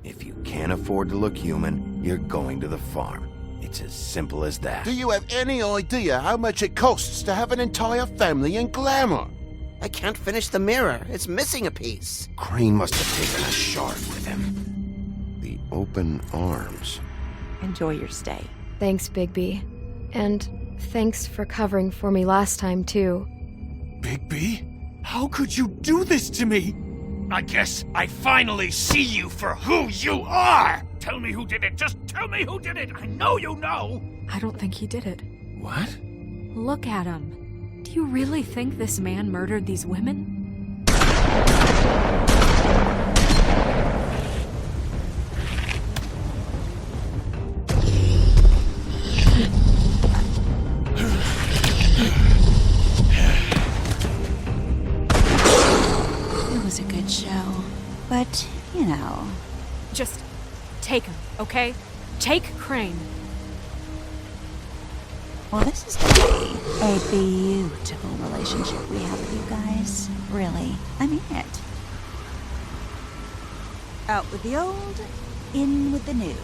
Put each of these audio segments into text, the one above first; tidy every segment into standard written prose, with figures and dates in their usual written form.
If you can't afford to look human, you're going to the farm. It's as simple as that. Do you have any idea how much it costs to have an entire family in glamour? I can't finish the mirror. It's missing a piece. Crane must have taken a shard with him. The open arms. Enjoy your stay. Thanks, Bigby. And thanks for covering for me last time, too. Bigby? How could you do this to me? I guess I finally see you for who you are! Tell me who did it! Just tell me who did it! I know you know! I don't think he did it. What? Look at him. Do you really think this man murdered these women? It was a good show. But, you know... Just take him, okay? Take Crane. Well, this is gonna be a beautiful relationship we have with you guys. Really. I mean it. Out with the old, in with the new.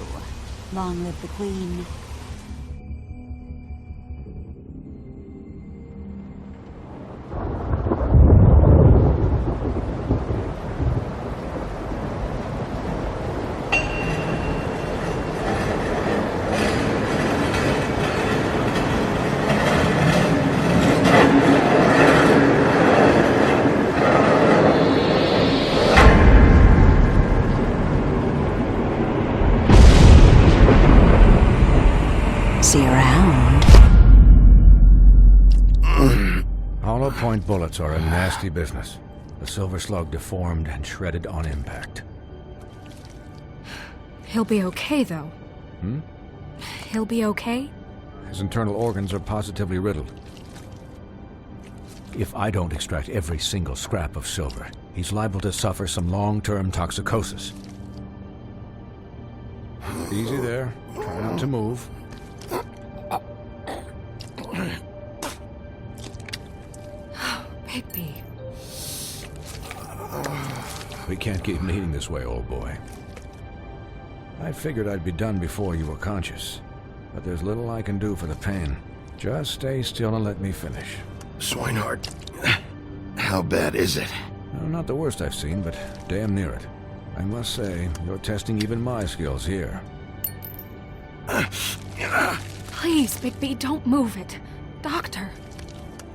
Long live the Queen. See you around. Hollow point bullets are a nasty business. The silver slug deformed and shredded on impact. He'll be okay, though. He'll be okay? His internal organs are positively riddled. If I don't extract every single scrap of silver, he's liable to suffer some long-term toxicosis. Easy there. Try not to move. Bigby. We can't keep meeting this way, old boy. I figured I'd be done before you were conscious, but there's little I can do for the pain. Just stay still and let me finish. Swinehart, how bad is it? No, not the worst I've seen, but damn near it. I must say, you're testing even my skills here. Please, Bigby, don't move it. Doctor.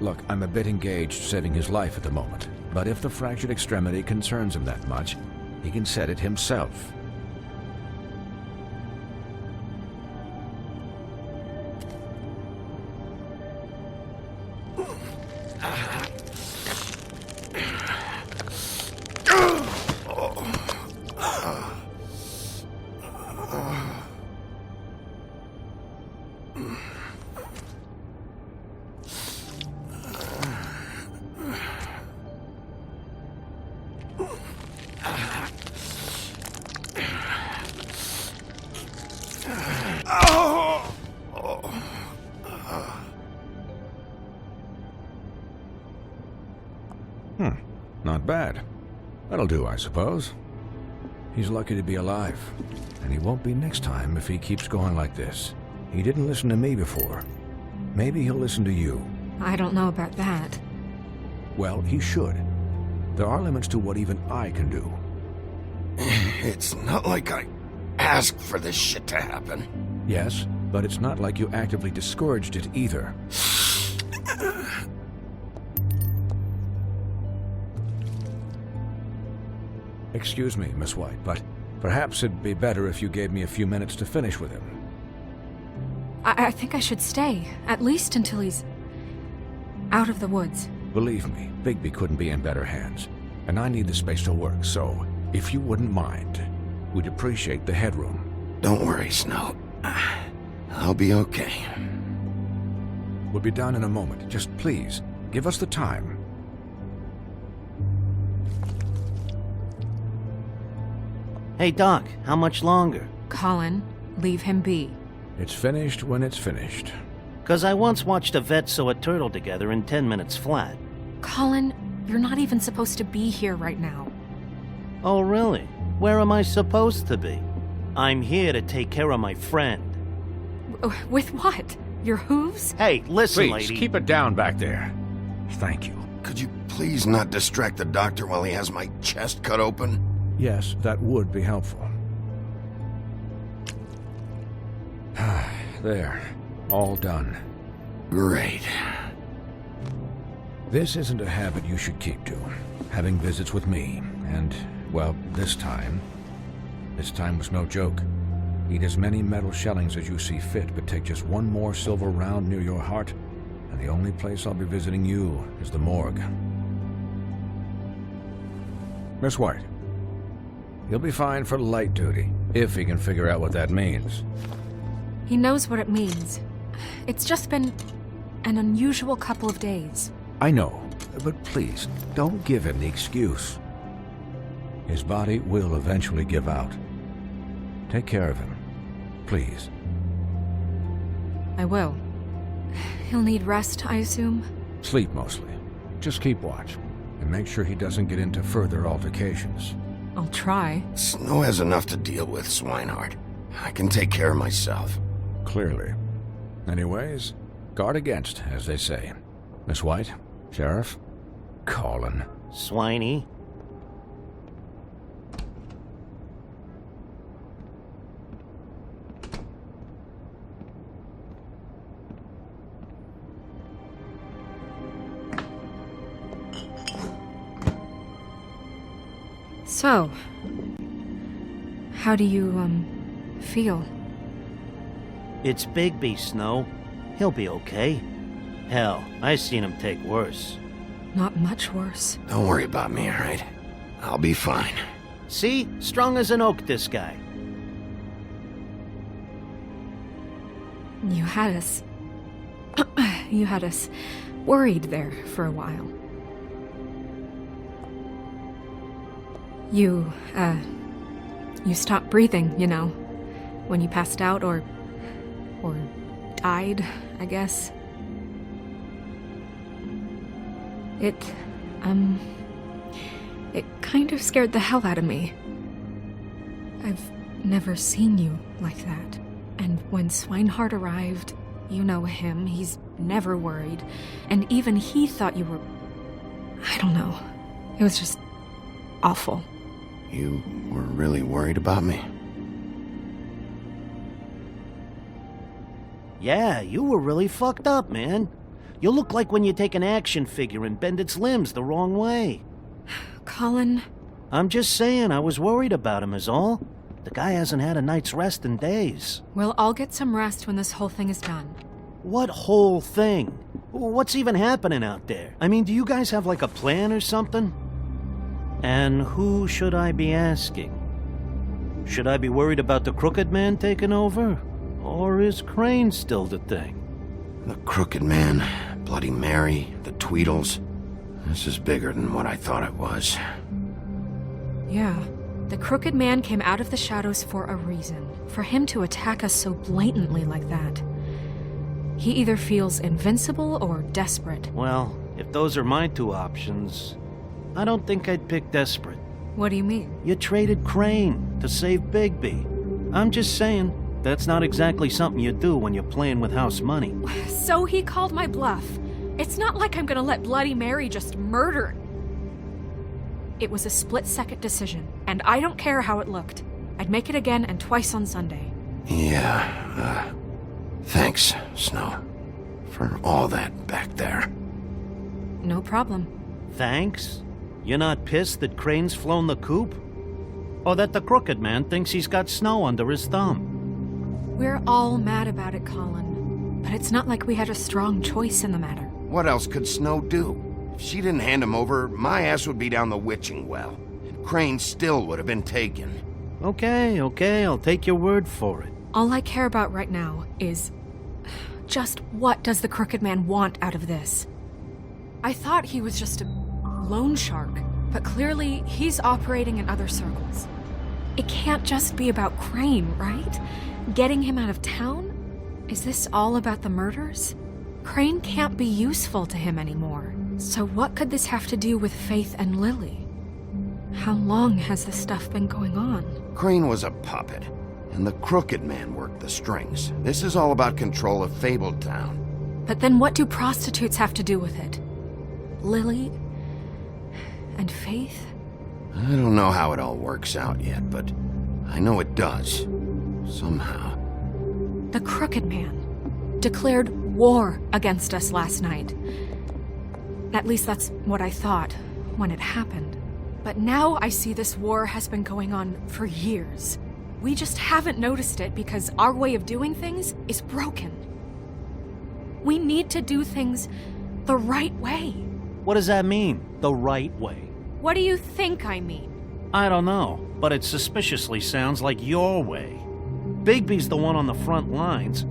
Look, I'm a bit engaged saving his life at the moment, but if the fractured extremity concerns him that much, he can set it himself. Not bad. That'll do, I suppose. He's lucky to be alive, and he won't be next time if he keeps going like this. He didn't listen to me before. Maybe he'll listen to you. I don't know about that. Well, he should. There are limits to what even I can do. It's not like I asked for this shit to happen. Yes, but it's not like you actively discouraged it either. Excuse me, Miss White, but perhaps it'd be better if you gave me a few minutes to finish with him. I think I should stay, at least until he's out of the woods. Believe me, Bigby couldn't be in better hands, and I need the space to work, so if you wouldn't mind, we'd appreciate the headroom. Don't worry, Snow. I'll be okay. We'll be down in a moment. Just please, give us the time. Hey, Doc, how much longer? Colin, leave him be. It's finished when it's finished. 'Cause I once watched a vet sew a turtle together in 10 minutes flat. Colin, you're not even supposed to be here right now. Oh, really? Where am I supposed to be? I'm here to take care of my friend. With what? Your hooves? Hey, listen, Please, lady. keep it down back there. Thank you. Could you please not distract the doctor while he has my chest cut open? Yes, that would be helpful. There. All done. Great. This isn't a habit you should keep to. Having visits with me. And, well, this time was no joke. Eat as many metal shellings as you see fit, but take just one more silver round near your heart, and the only place I'll be visiting you is the morgue. Miss White, you'll be fine for light duty, if he can figure out what that means. He knows what it means. It's just been an unusual couple of days. I know, but please, don't give him the excuse. His body will eventually give out. Take care of him, please. I will. He'll need rest, I assume? Sleep mostly. Just keep watch, and make sure he doesn't get into further altercations. I'll try. Snow has enough to deal with, Swinehart. I can take care of myself. Clearly. Anyways, guard against, as they say. Miss White, Sheriff, Colin. Swiney. So, how do you, feel? It's Bigby, Snow. He'll be okay. Hell, I seen him take worse. Not much worse. Don't worry about me, all right? I'll be fine. See? Strong as an oak, this guy. You had us... you had us worried there for a while. You stopped breathing, you know, when you passed out or died, I guess. It kind of scared the hell out of me. I've never seen you like that. And when Swinehart arrived, you know him, he's never worried. And even he thought you were... I don't know. It was just awful. You were really worried about me? Yeah, you were really fucked up, man. You look like when you take an action figure and bend its limbs the wrong way. Colin... I'm just saying, I was worried about him is all. The guy hasn't had a night's rest in days. We'll all get some rest when this whole thing is done. What whole thing? What's even happening out there? I mean, do you guys have like a plan or something? And who should I be asking? Should I be worried about the Crooked Man taking over? Or is Crane still the thing? The Crooked Man, Bloody Mary, the Tweedles. This is bigger than what I thought it was. Yeah. The Crooked Man came out of the shadows for a reason. For him to attack us so blatantly like that. He either feels invincible or desperate. Well, if those are my two options, I don't think I'd pick desperate. What do you mean? You traded Crane to save Bigby. I'm just saying, that's not exactly something you do when you're playing with house money. So he called my bluff. It's not like I'm gonna let Bloody Mary just murder. It was a split-second decision, and I don't care how it looked. I'd make it again and twice on Sunday. Yeah, thanks, Snow, for all that back there. No problem. Thanks? You're not pissed that Crane's flown the coop? Or that the Crooked Man thinks he's got Snow under his thumb? We're all mad about it, Colin. But it's not like we had a strong choice in the matter. What else could Snow do? If she didn't hand him over, my ass would be down the witching well. And Crane still would have been taken. Okay, I'll take your word for it. All I care about right now is... just what does the Crooked Man want out of this? I thought he was just a loan shark, but clearly he's operating in other circles. It can't just be about Crane, right? Getting him out of town? Is this all about the murders? Crane can't be useful to him anymore. So what could this have to do with Faith and Lily? How long has this stuff been going on? Crane was a puppet, and the crooked man worked the strings. This is all about control of Fabletown. But then what do prostitutes have to do with it? Lily? And Faith? I don't know how it all works out yet, but I know it does. Somehow. The Crooked Man declared war against us last night. At least that's what I thought when it happened. But now I see this war has been going on for years. We just haven't noticed it because our way of doing things is broken. We need to do things the right way. What does that mean, the right way? What do you think I mean? I don't know, but it suspiciously sounds like your way. Bigby's the one on the front lines.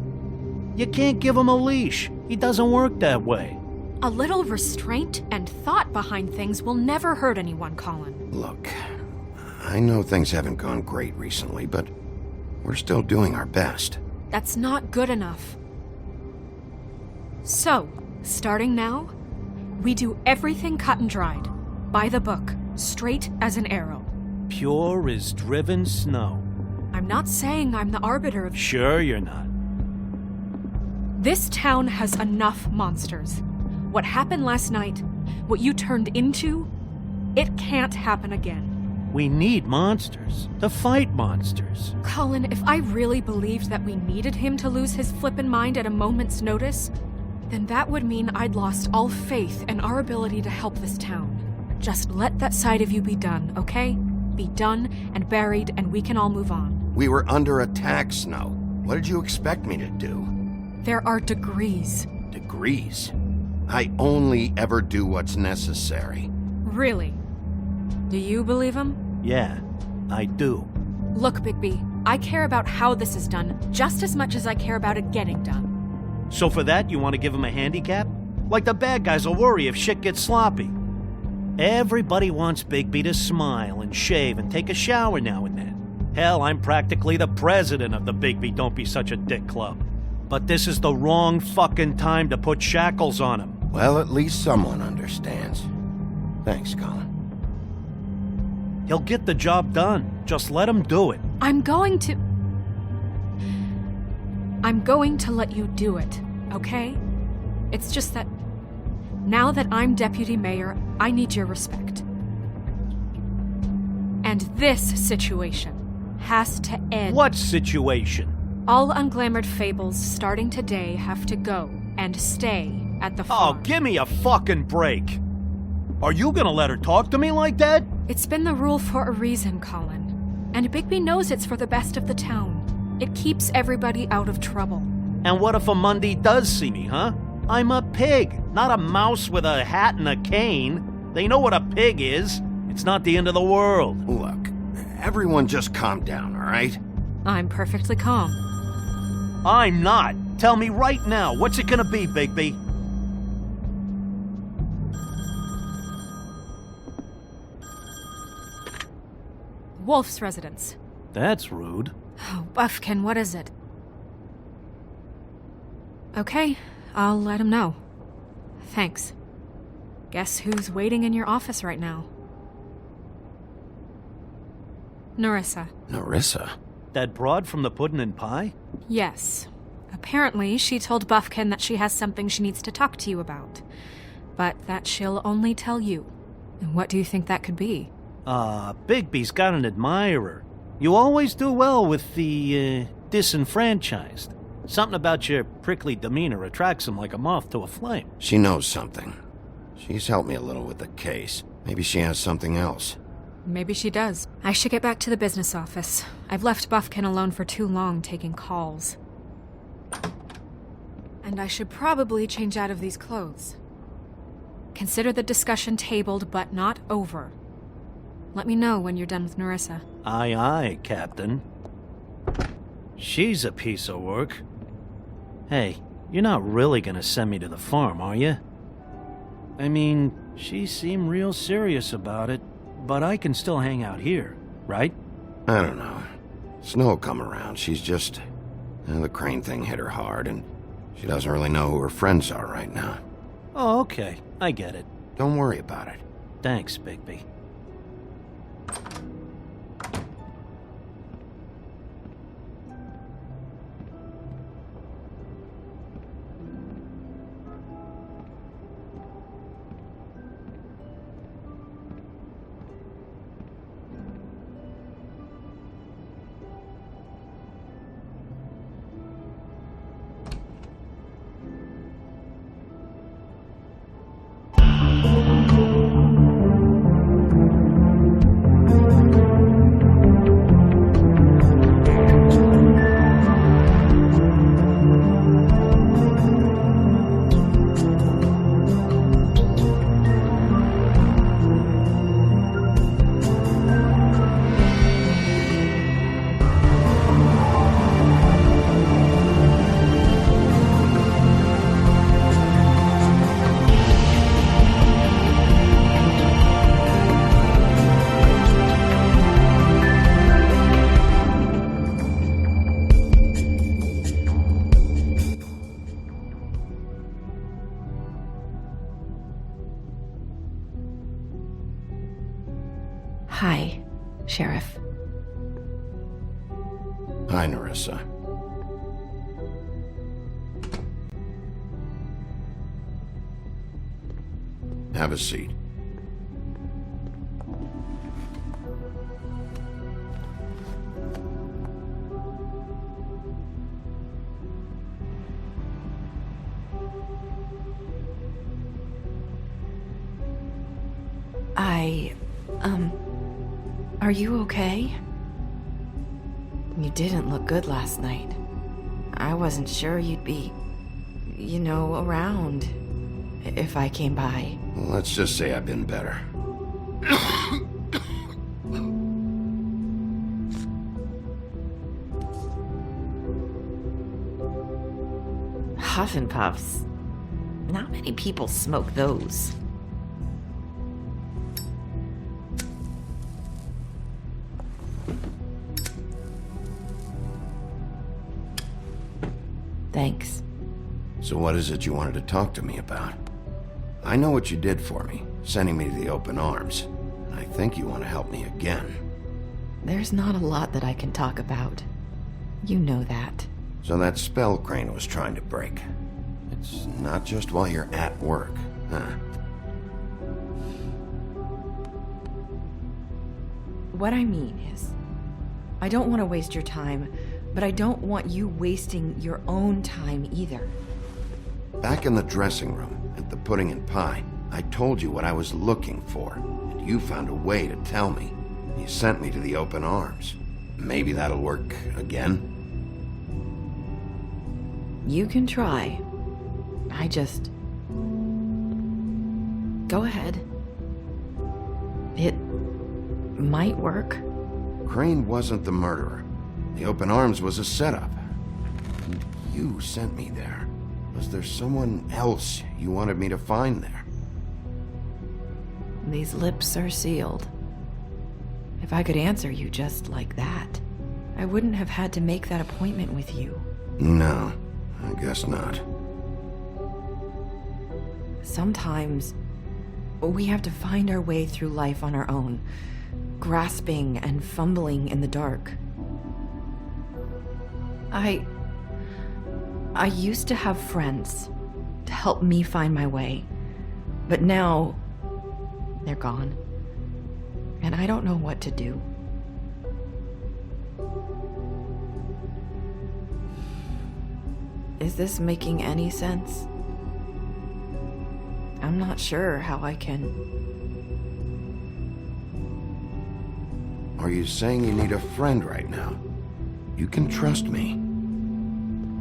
You can't give him a leash. He doesn't work that way. A little restraint and thought behind things will never hurt anyone, Colin. Look, I know things haven't gone great recently, but we're still doing our best. That's not good enough. So, starting now, we do everything cut and dried. By the book, straight as an arrow. Pure as driven snow. I'm not saying I'm the arbiter of... Sure you're not. This town has enough monsters. What happened last night, what you turned into, it can't happen again. We need monsters. To fight monsters. Colin, if I really believed that we needed him to lose his flippin' mind at a moment's notice, then that would mean I'd lost all faith in our ability to help this town. Just let that side of you be done, okay? Be done and buried, and we can all move on. We were under attack, Snow. What did you expect me to do? There are degrees. Degrees? I only ever do what's necessary. Really? Do you believe him? Yeah, I do. Look, Bigby, I care about how this is done just as much as I care about it getting done. So for that, you want to give him a handicap? Like the bad guys will worry if shit gets sloppy. Everybody wants Bigby to smile and shave and take a shower now and then. Hell, I'm practically the president of the Bigby Don't Be Such a Dick Club. But this is the wrong fucking time to put shackles on him. Well, at least someone understands. Thanks, Colin. He'll get the job done. Just let him do it. I'm going to let you do it, okay? It's just that now that I'm deputy mayor, I need your respect. And this situation has to end. What situation? All unglamored fables starting today have to go and stay at the farm. Oh, give me a fucking break. Are you gonna let her talk to me like that? It's been the rule for a reason, Colin. And Bigby knows it's for the best of the town. It keeps everybody out of trouble. And what if a Monday does see me, huh? I'm a pig, not a mouse with a hat and a cane. They know what a pig is. It's not the end of the world. Look, everyone just calm down, all right? I'm perfectly calm. I'm not. Tell me right now, what's it gonna be, Bigby? Wolf's residence. That's rude. Oh, Buffkin, what is it? Okay, I'll let him know. Thanks. Guess who's waiting in your office right now? Nerissa. Nerissa? That broad from the puddin' and pie? Yes. Apparently, she told Buffkin that she has something she needs to talk to you about. But that she'll only tell you. And what do you think that could be? Bigby's got an admirer. You always do well with the, disenfranchised. Something about your prickly demeanor attracts him like a moth to a flame. She knows something. She's helped me a little with the case. Maybe she has something else. Maybe she does. I should get back to the business office. I've left Buffkin alone for too long taking calls. And I should probably change out of these clothes. Consider the discussion tabled but not over. Let me know when you're done with Nerissa. Aye, aye, Captain. She's a piece of work. Hey, you're not really gonna send me to the farm, are you? I mean, she seemed real serious about it, but I can still hang out here, right? I don't know. Snow will come around. She's just... the Crane thing hit her hard, and she doesn't really know who her friends are right now. Oh, okay. I get it. Don't worry about it. Thanks, Bigby. Hi, Sheriff. Hi, Nerissa. Have a seat. Are you okay? You didn't look good last night. I wasn't sure you'd be, around if I came by. Well, let's just say I've been better. Huff and puffs. Not many people smoke those. Thanks. So what is it you wanted to talk to me about? I know what you did for me, sending me to the open arms. And I think you want to help me again. There's not a lot that I can talk about. You know that. So that spell Crane was trying to break. It's not just while you're at work, huh? What I mean is, I don't want to waste your time, but I don't want you wasting your own time either. Back in the dressing room, at the pudding and pie, I told you what I was looking for, and you found a way to tell me. You sent me to the open arms. Maybe that'll work again? You can try. Go ahead. It might work. Crane wasn't the murderer. The open arms was a setup. And you sent me there. Was there someone else you wanted me to find there? These lips are sealed. If I could answer you just like that, I wouldn't have had to make that appointment with you. No, I guess not. Sometimes we have to find our way through life on our own, grasping and fumbling in the dark. I used to have friends to help me find my way, but now they're gone, and I don't know what to do. Is this making any sense? I'm not sure how I can... Are you saying you need a friend right now? You can trust me.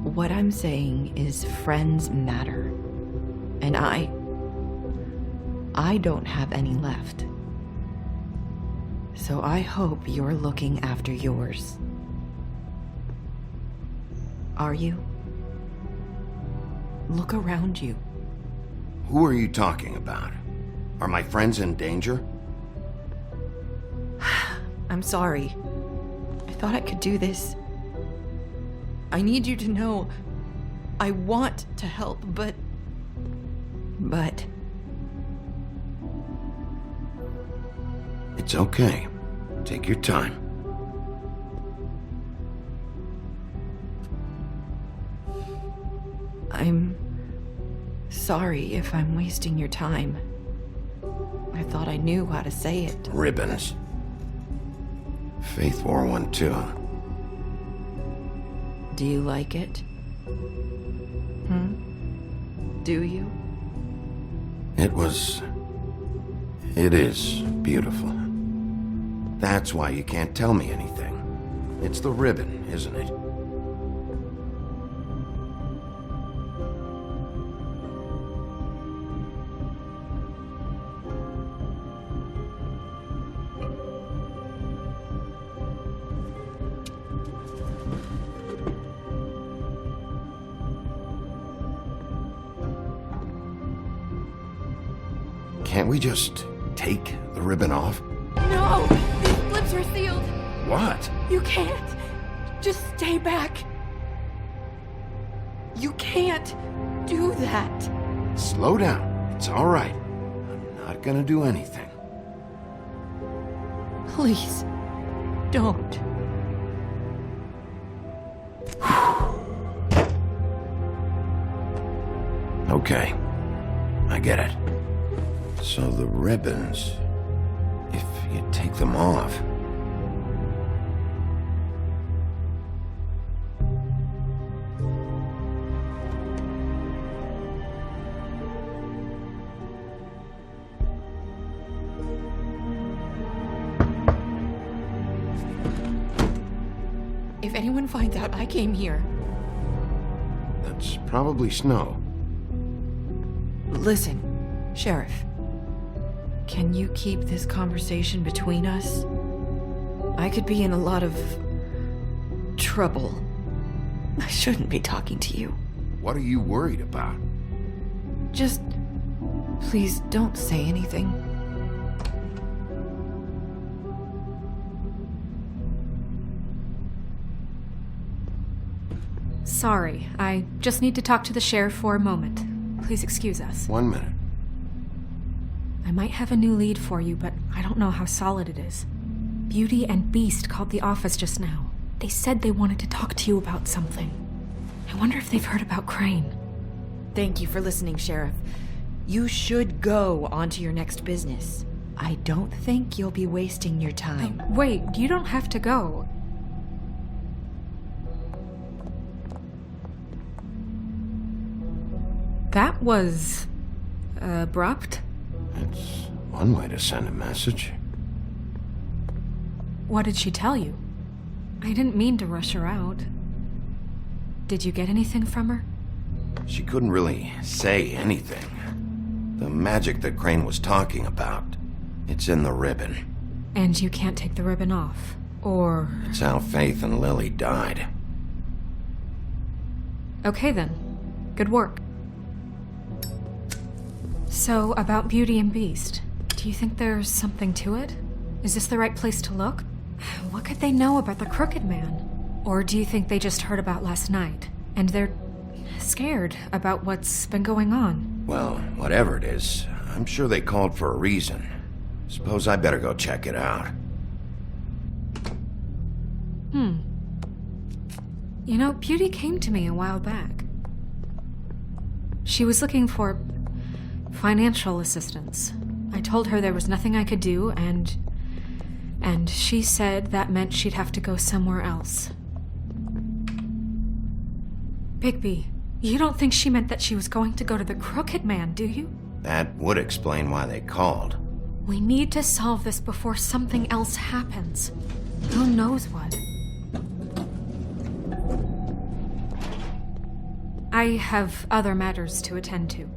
What I'm saying is friends matter. And I don't have any left. So I hope you're looking after yours. Are you? Look around you. Who are you talking about? Are my friends in danger? I'm sorry. I thought I could do this. I need you to know I want to help, but... It's okay. Take your time. I'm sorry if I'm wasting your time. I thought I knew how to say it. Ribbons. Faith wore one too. Do you like it? Do you? It is beautiful. That's why you can't tell me anything. It's the ribbon, isn't it? Can't we just take the ribbon off? No! These lips are sealed! What? You can't! Just stay back! You can't do that! Slow down. It's all right. I'm not gonna do anything. Please, don't. Okay, I get it. So the ribbons, if you take them off... If anyone finds out I came here... That's probably snow. Listen, Sheriff. Can you keep this conversation between us? I could be in a lot of... trouble. I shouldn't be talking to you. What are you worried about? Just... please don't say anything. Sorry, I just need to talk to the sheriff for a moment. Please excuse us. 1 minute. I might have a new lead for you, but I don't know how solid it is. Beauty and Beast called the office just now. They said they wanted to talk to you about something. I wonder if they've heard about Crane. Thank you for listening, Sheriff. You should go on to your next business. I don't think you'll be wasting your time. Wait, you don't have to go. That was... abrupt. It's one way to send a message. What did she tell you? I didn't mean to rush her out. Did you get anything from her? She couldn't really say anything. The magic that Crane was talking about, it's in the ribbon. And you can't take the ribbon off, or... It's how Faith and Lily died. Okay then. Good work. So, about Beauty and Beast, do you think there's something to it? Is this the right place to look? What could they know about the Crooked Man? Or do you think they just heard about last night, and they're scared about what's been going on? Well, whatever it is, I'm sure they called for a reason. Suppose I better go check it out. You know, Beauty came to me a while back. She was looking for financial assistance. I told her there was nothing I could do, and she said that meant she'd have to go somewhere else. Bigby, you don't think she meant that she was going to go to the Crooked Man, do you? That would explain why they called. We need to solve this before something else happens. Who knows what? I have other matters to attend to.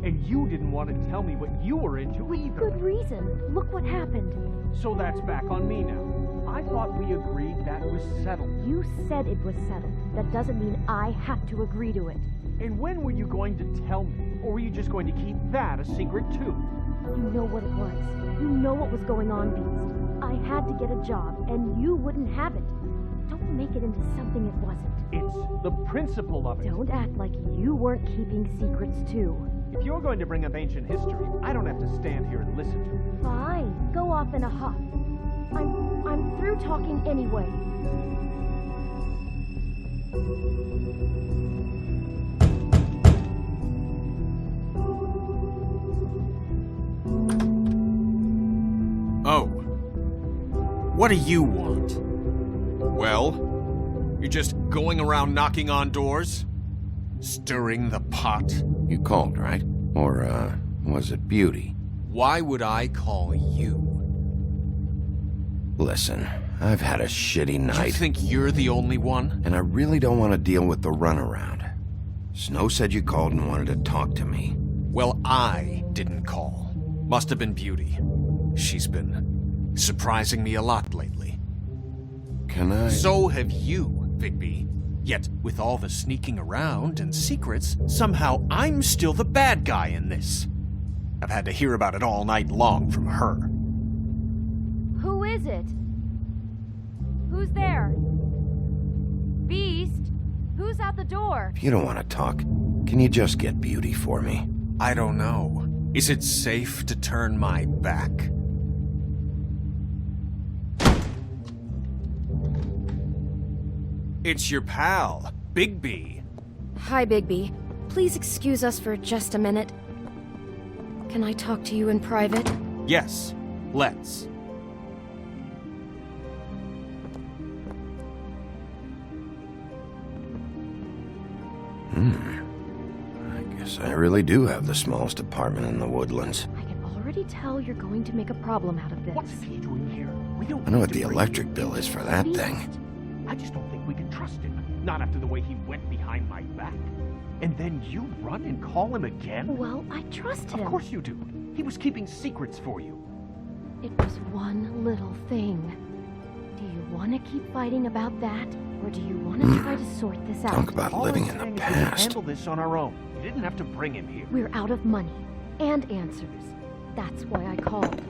And you didn't want to tell me what you were into either. Good reason. Look what happened. So that's back on me now. I thought we agreed that was settled. You said it was settled. That doesn't mean I have to agree to it. And when were you going to tell me? Or were you just going to keep that a secret too? You know what it was. You know what was going on, Beast. I had to get a job, and you wouldn't have it. Don't make it into something it wasn't. It's the principle of it. Don't act like you weren't keeping secrets too. If you're going to bring up ancient history, I don't have to stand here and listen to it. Fine. Go off in a huff. I'm through talking anyway. Oh. What do you want? Well, you're just going around knocking on doors? Stirring the pot? You called, right? Or, was it Beauty? Why would I call you? Listen, I've had a shitty night. You think you're the only one? And I really don't want to deal with the runaround. Snow said you called and wanted to talk to me. Well, I didn't call. Must have been Beauty. She's been surprising me a lot lately. Can I... So have you, Bigby. Yet, with all the sneaking around and secrets, somehow I'm still the bad guy in this. I've had to hear about it all night long from her. Who is it? Who's Who's there? Beast? Who's at the door? If you don't want to talk, can you just get Beauty for me? I don't know. Is it safe to turn my back? It's your pal, Bigby. Hi, Bigby. Please excuse us for just a minute. Can I talk to you in private? Yes, let's. I guess I really do have the smallest apartment in the woodlands. I can already tell you're going to make a problem out of this. What's he doing here? We don't I know need what to the bring electric you bill is for that Beast. thing. I just don't think we can trust him. Not after the way he went behind my back. And then you run and call him again? Well, I trust him. Of course you do. He was keeping secrets for you. It was one little thing. Do you want to keep fighting about that? Or do you want to try to sort this out? Talk about All living I'm in the saying is we can past. handle this on our own. You didn't have to bring him here. We're out of money. And answers. That's why I called.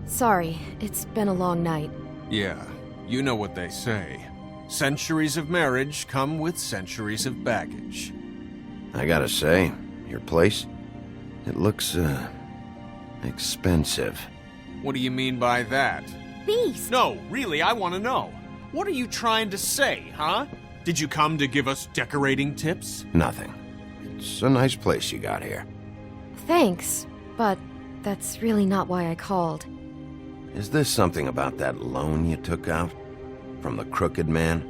Sorry, it's been a long night. Yeah, you know what they say. Centuries of marriage come with centuries of baggage. I gotta say, your place, it looks, expensive. What do you mean by that? Beast! No, really, I want to know. What are you trying to say, huh? Did you come to give us decorating tips? Nothing. It's a nice place you got here. Thanks, but that's really not why I called. Is this something about that loan you took out? From the crooked man?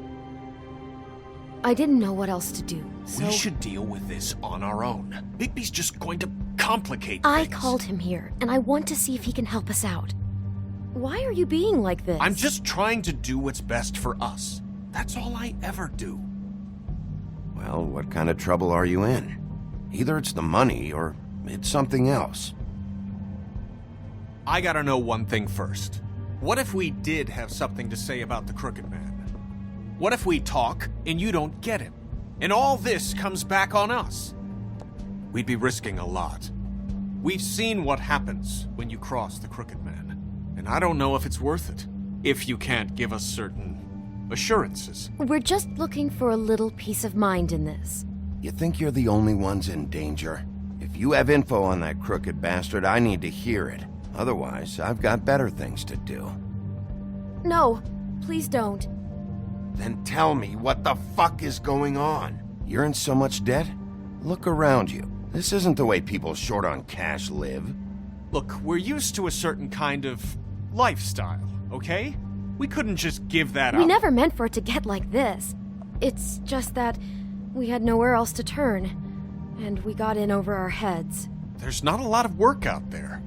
I didn't know what else to do, so... We should deal with this on our own. Bigby's just going to complicate I things. called him here, and I want to see if he can help us out. Why are you being like this? I'm just trying to do what's best for us. That's all I ever do. Well, what kind of trouble are you in? Either it's the money, or it's something else. I gotta know one thing first. What if we did have something to say about the Crooked Man? What if we talk and you don't get him? And all this comes back on us? We'd be risking a lot. We've seen what happens when you cross the Crooked Man. And I don't know if it's worth it. If you can't give us certain assurances. We're just looking for a little peace of mind in this. You think you're the only ones in danger? If you have info on that crooked bastard, I need to hear it. Otherwise, I've got better things to do. No, please don't. Then tell me what the fuck is going on? You're in so much debt? Look around you. This isn't the way people short on cash live. Look, we're used to a certain kind of lifestyle, okay? We couldn't just give that up. We never meant for it to get like this. It's just that we had nowhere else to turn, and we got in over our heads. There's not a lot of work out there.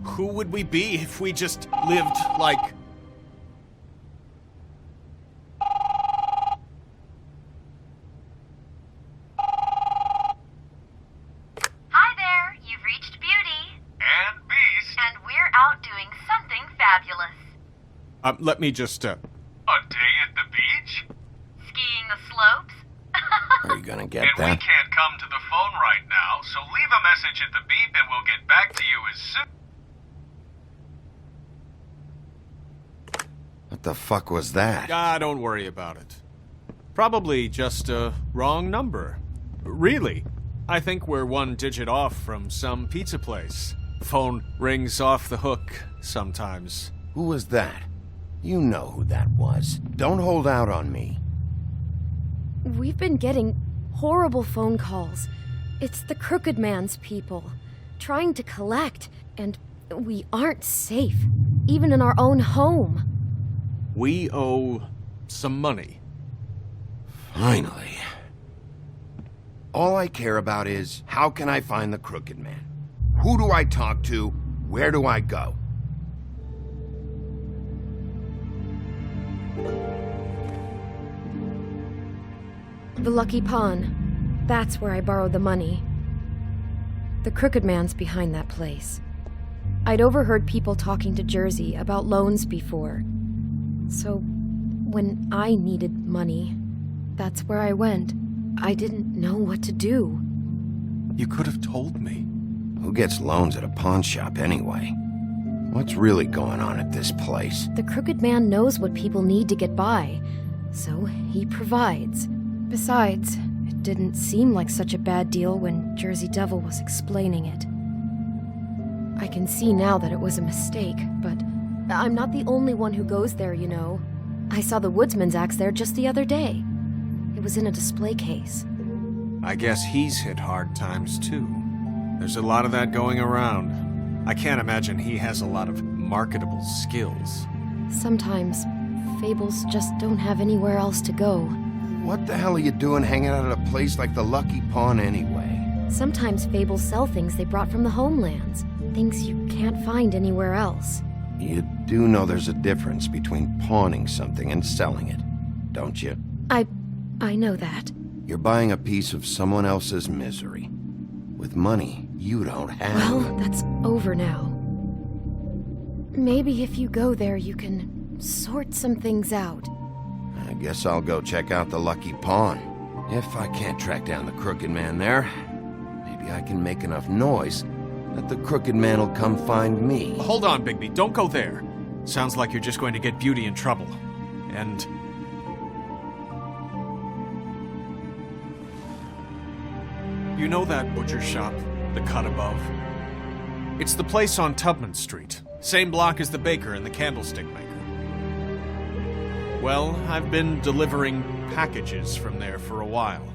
Who would we be if we just lived like... Hi there, you've reached Beauty. And Beast. And we're out doing something fabulous. Let me just, A day at the beach? Skiing the slopes? Are you gonna get And we that? can't come to the phone right now, so leave a message at the beep and we'll get back to you as soon. What the fuck was that? don't worry about it. Probably just a wrong number. Really, I think we're one digit off from some pizza place. Phone rings off the hook sometimes. Who was that? You know who that was. Don't hold out on me. We've been getting horrible phone calls. It's the Crooked Man's people, trying to collect, and we aren't safe, even in our own home. We owe some money. Finally. All I care about is, how can I find the Crooked Man? Who do I talk to? Where do I go? The Lucky Pawn. That's where I borrowed the money. The Crooked Man's behind that place. I'd overheard people talking to Jersey about loans before. So, when I needed money, that's where I went. I didn't know what to do. You could have told me. Who gets loans at a pawn shop anyway? What's really going on at this place? The Crooked Man knows what people need to get by, so he provides. Besides, it didn't seem like such a bad deal when Jersey Devil was explaining it. I can see now that it was a mistake, but I'm not the only one who goes there, you know. I saw the woodsman's axe there just the other day. It was in a display case. I guess he's hit hard times too. There's a lot of that going around. I can't imagine he has a lot of marketable skills. Sometimes, fables just don't have anywhere else to go. What the hell are you doing hanging out at a place like the Lucky Pawn anyway? Sometimes fables sell things they brought from the homelands. Things you can't find anywhere else. You do know there's a difference between pawning something and selling it, don't you? I know that. You're buying a piece of someone else's misery. With money you don't have. Well, that's over now. Maybe if you go there, you can sort some things out. I guess I'll go check out the Lucky Pawn. If I can't track down the Crooked Man there, maybe I can make enough noise that the Crooked Man will come find me. Hold on, Bigby. Don't go there. Sounds like you're just going to get Beauty in trouble. And... you know that butcher shop, the cut above? It's the place on Tubman Street. Same block as the baker and the candlestick maker. Well, I've been delivering packages from there for a while.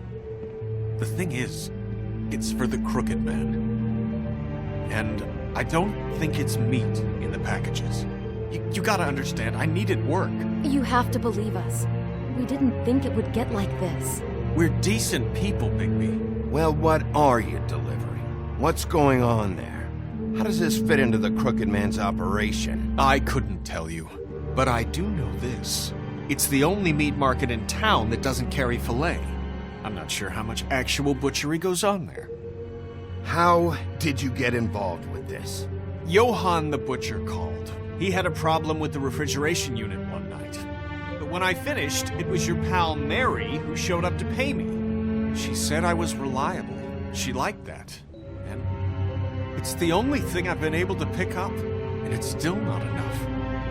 The thing is, it's for the Crooked Man. And I don't think it's meat in the packages. You gotta understand, I needed work. You have to believe us. We didn't think it would get like this. We're decent people, Bigby. Well, what are you delivering? What's going on there? How does this fit into the Crooked Man's operation? I couldn't tell you, but I do know this. It's the only meat market in town that doesn't carry filet. I'm not sure how much actual butchery goes on there. How did you get involved with this? Johann the butcher called. He had a problem with the refrigeration unit one night. But when I finished, it was your pal Mary who showed up to pay me. She said I was reliable. She liked that. And it's the only thing I've been able to pick up, and it's still not enough.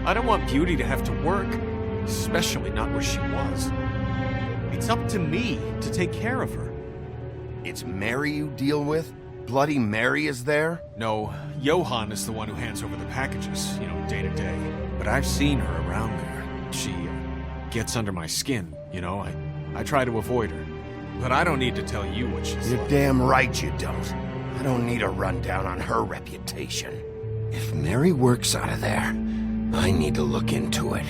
I don't want Beauty to have to work, especially not where she was. It's up to me to take care of her. It's Mary you deal with? Bloody Mary is there? No, Johann is the one who hands over the packages, day to day. But I've seen her around there. She gets under my skin, I try to avoid her. But I don't need to tell you what she's You're like. damn right you don't. I don't need a rundown on her reputation. If Mary works out of there, I need to look into it.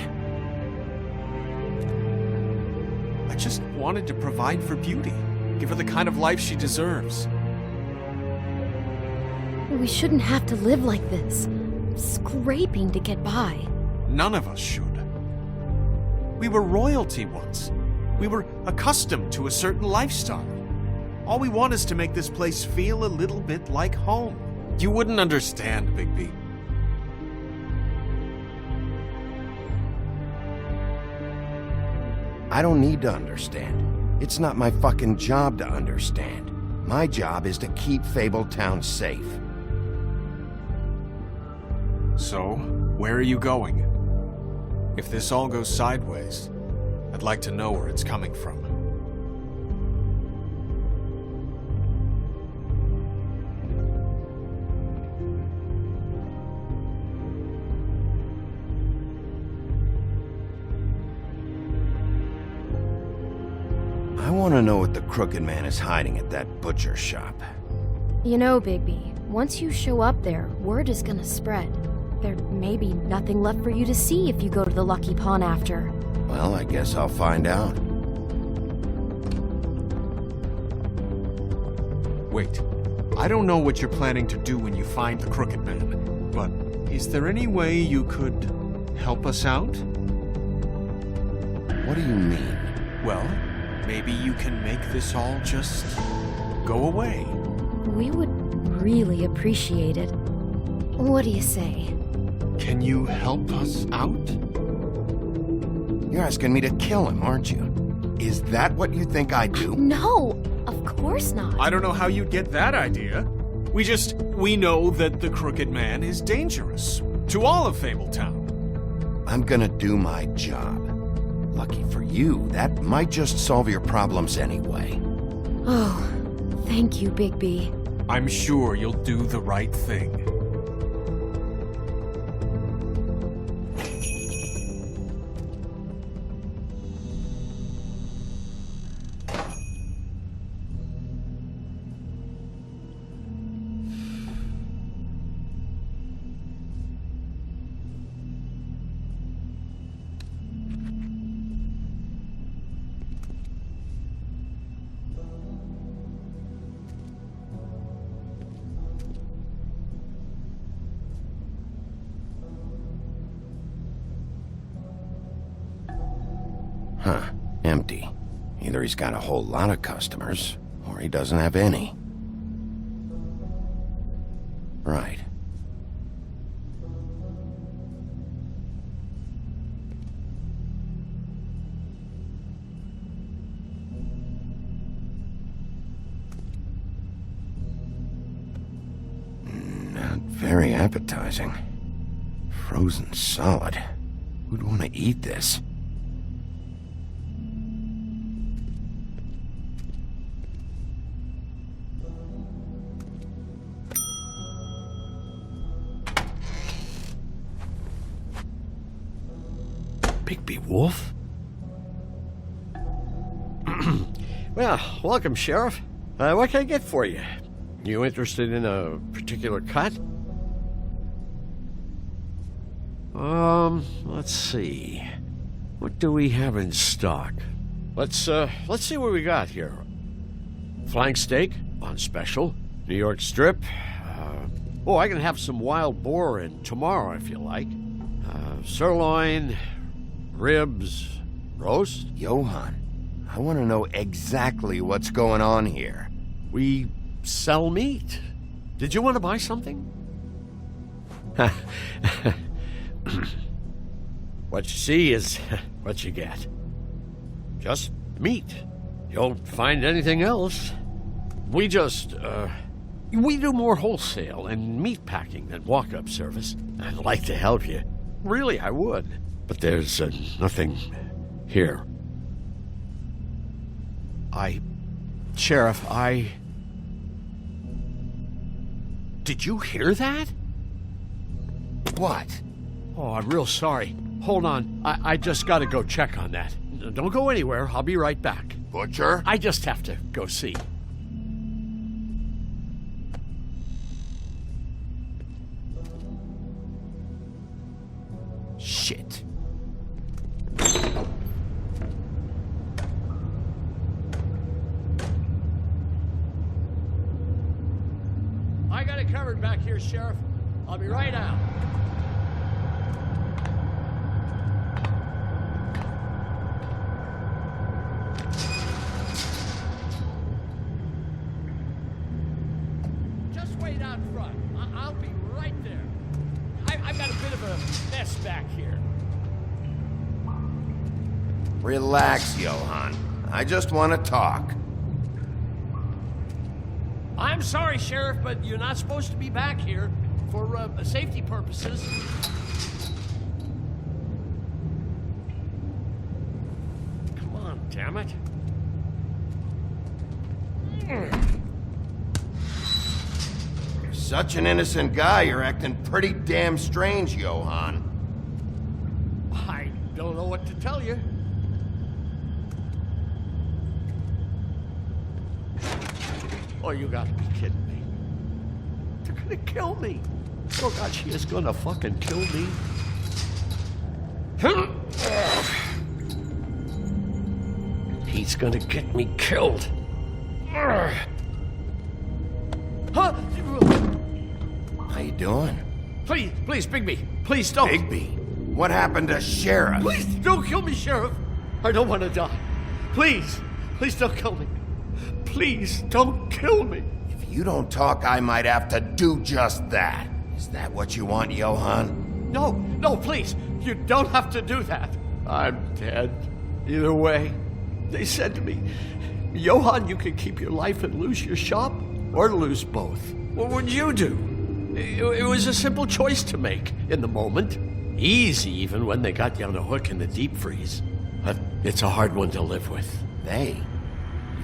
I just wanted to provide for Beauty. Give her the kind of life she deserves. We shouldn't have to live like this, scraping to get by. None of us should. We were royalty once. We were accustomed to a certain lifestyle. All we want is to make this place feel a little bit like home. You wouldn't understand, Bigby. I don't need to understand. It's not my fucking job to understand. My job is to keep Fabletown safe. So, where are you going? If this all goes sideways, I'd like to know where it's coming from. I want to know what the Crooked Man is hiding at that butcher shop. You know, Bigby, once you show up there, word is gonna spread. There may be nothing left for you to see if you go to the Lucky Pawn after. Well, I guess I'll find out. Wait, I don't know what you're planning to do when you find the Crooked Man, but is there any way you could help us out? What do you mean? Well, maybe you can make this all just go away. We would really appreciate it. What do you say? Can you help us out? You're asking me to kill him, aren't you? Is that what you think I do? No, of course not. I don't know how you'd get that idea. We know that the Crooked Man is dangerous to all of Fabletown. I'm gonna do my job. Lucky for you, that might just solve your problems anyway. Oh, thank you, Bigby. I'm sure you'll do the right thing. Huh. Empty. Either he's got a whole lot of customers, or he doesn't have any. Right. Not very appetizing. Frozen solid. Who'd want to eat this? Bigby Wolf? Well, welcome, Sheriff. What can I get for you? You interested in a particular cut? Let's see. What do we have in stock? Let's see what we got here. Flank steak on special. New York strip. I can have some wild boar in tomorrow if you like. Sirloin, ribs, roast. Johann, I want to know exactly what's going on here. We sell meat. Did you want to buy something? What you see is what you get. Just meat. You don't find anything else. We do more wholesale and meat packing than walk-up service. I'd like to help you. Really, I would. But there's nothing here. Sheriff, Did you hear that? What? Oh, I'm real sorry. Hold on. I just gotta go check on that. Don't go anywhere. I'll be right back. Butcher? I just have to go see. Shit. I got it covered back here, Sheriff. I'll be right out. Just wait out front. I'll be right there. I've got a bit of a mess back here. Relax, Johann. I just want to talk. I'm sorry, Sheriff, but you're not supposed to be back here for safety purposes. Come on, damn it. You're such an innocent guy, you're acting pretty damn strange, Johann. I don't know what to tell you. Oh, you gotta be kidding me. They're gonna kill me. Oh, God, she is gonna fucking kill me. He's gonna get me killed. How you doing? Please, Bigby. Please don't. Bigby? What happened to Sheriff? Please don't kill me, Sheriff. I don't want to die. Please don't kill me. Please don't kill me. If you don't talk, I might have to do just that. Is that what you want, Johann? No, please. You don't have to do that. I'm dead. Either way. They said to me, Johann, you can keep your life and lose your shop, or lose both. What would you do? It was a simple choice to make in the moment. Easy even when they got you on a hook in the deep freeze. But it's a hard one to live with. They?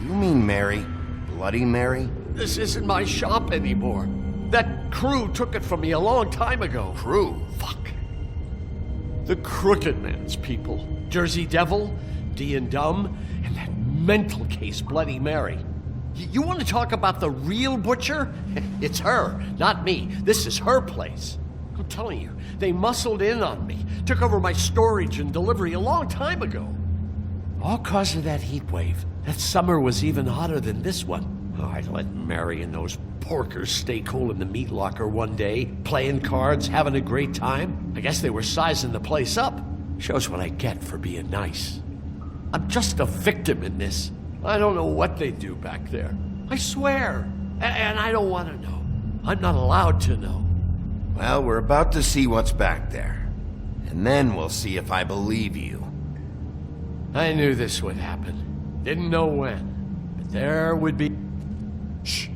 You mean Mary? Bloody Mary? This isn't my shop anymore. That crew took it from me a long time ago. Crew? Fuck. The Crooked Man's people. Jersey Devil, D and Dumb, and that mental case Bloody Mary. You want to talk about the real butcher? It's her, not me. This is her place. I'm telling you, they muscled in on me, took over my storage and delivery a long time ago. All cause of that heat wave. That summer was even hotter than this one. Oh, I let Mary and those porkers stay cool in the meat locker one day, playing cards, having a great time. I guess they were sizing the place up. Shows what I get for being nice. I'm just a victim in this. I don't know what they do back there. I swear. And I don't want to know. I'm not allowed to know. Well, we're about to see what's back there. And then we'll see if I believe you. I knew this would happen. Didn't know when. But there would be... Shh.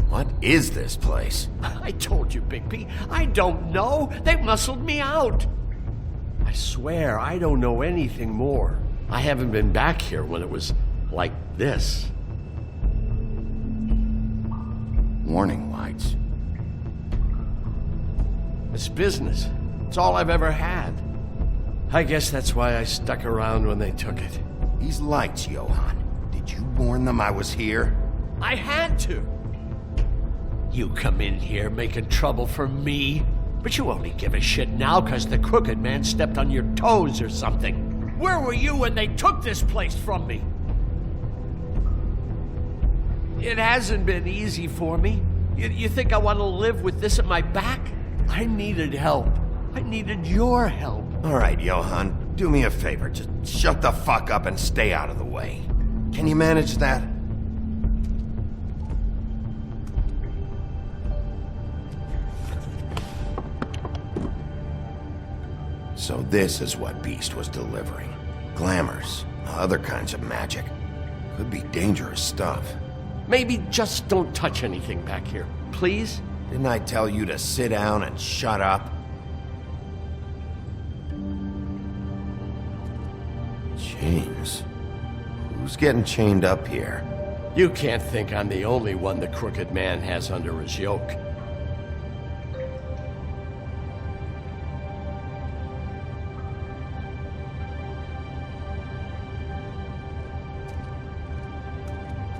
What is this place? I told you, Bigby. I don't know. They muscled me out. I swear I don't know anything more. I haven't been back here when it was like this. Warning lights. It's business. It's all I've ever had. I guess that's why I stuck around when they took it. These lights, Johann. Did you warn them I was here? I had to. You come in here making trouble for me, but you only give a shit now because the Crooked Man stepped on your toes or something. Where were you when they took this place from me? It hasn't been easy for me. You think I want to live with this at my back? I needed help. I needed your help. All right, Johann, do me a favor. Just shut the fuck up and stay out of the way. Can you manage that? So this is what Beast was delivering. Glamours, other kinds of magic. Could be dangerous stuff. Maybe just don't touch anything back here, please? Didn't I tell you to sit down and shut up? Chains? Who's getting chained up here? You can't think I'm the only one the Crooked Man has under his yoke.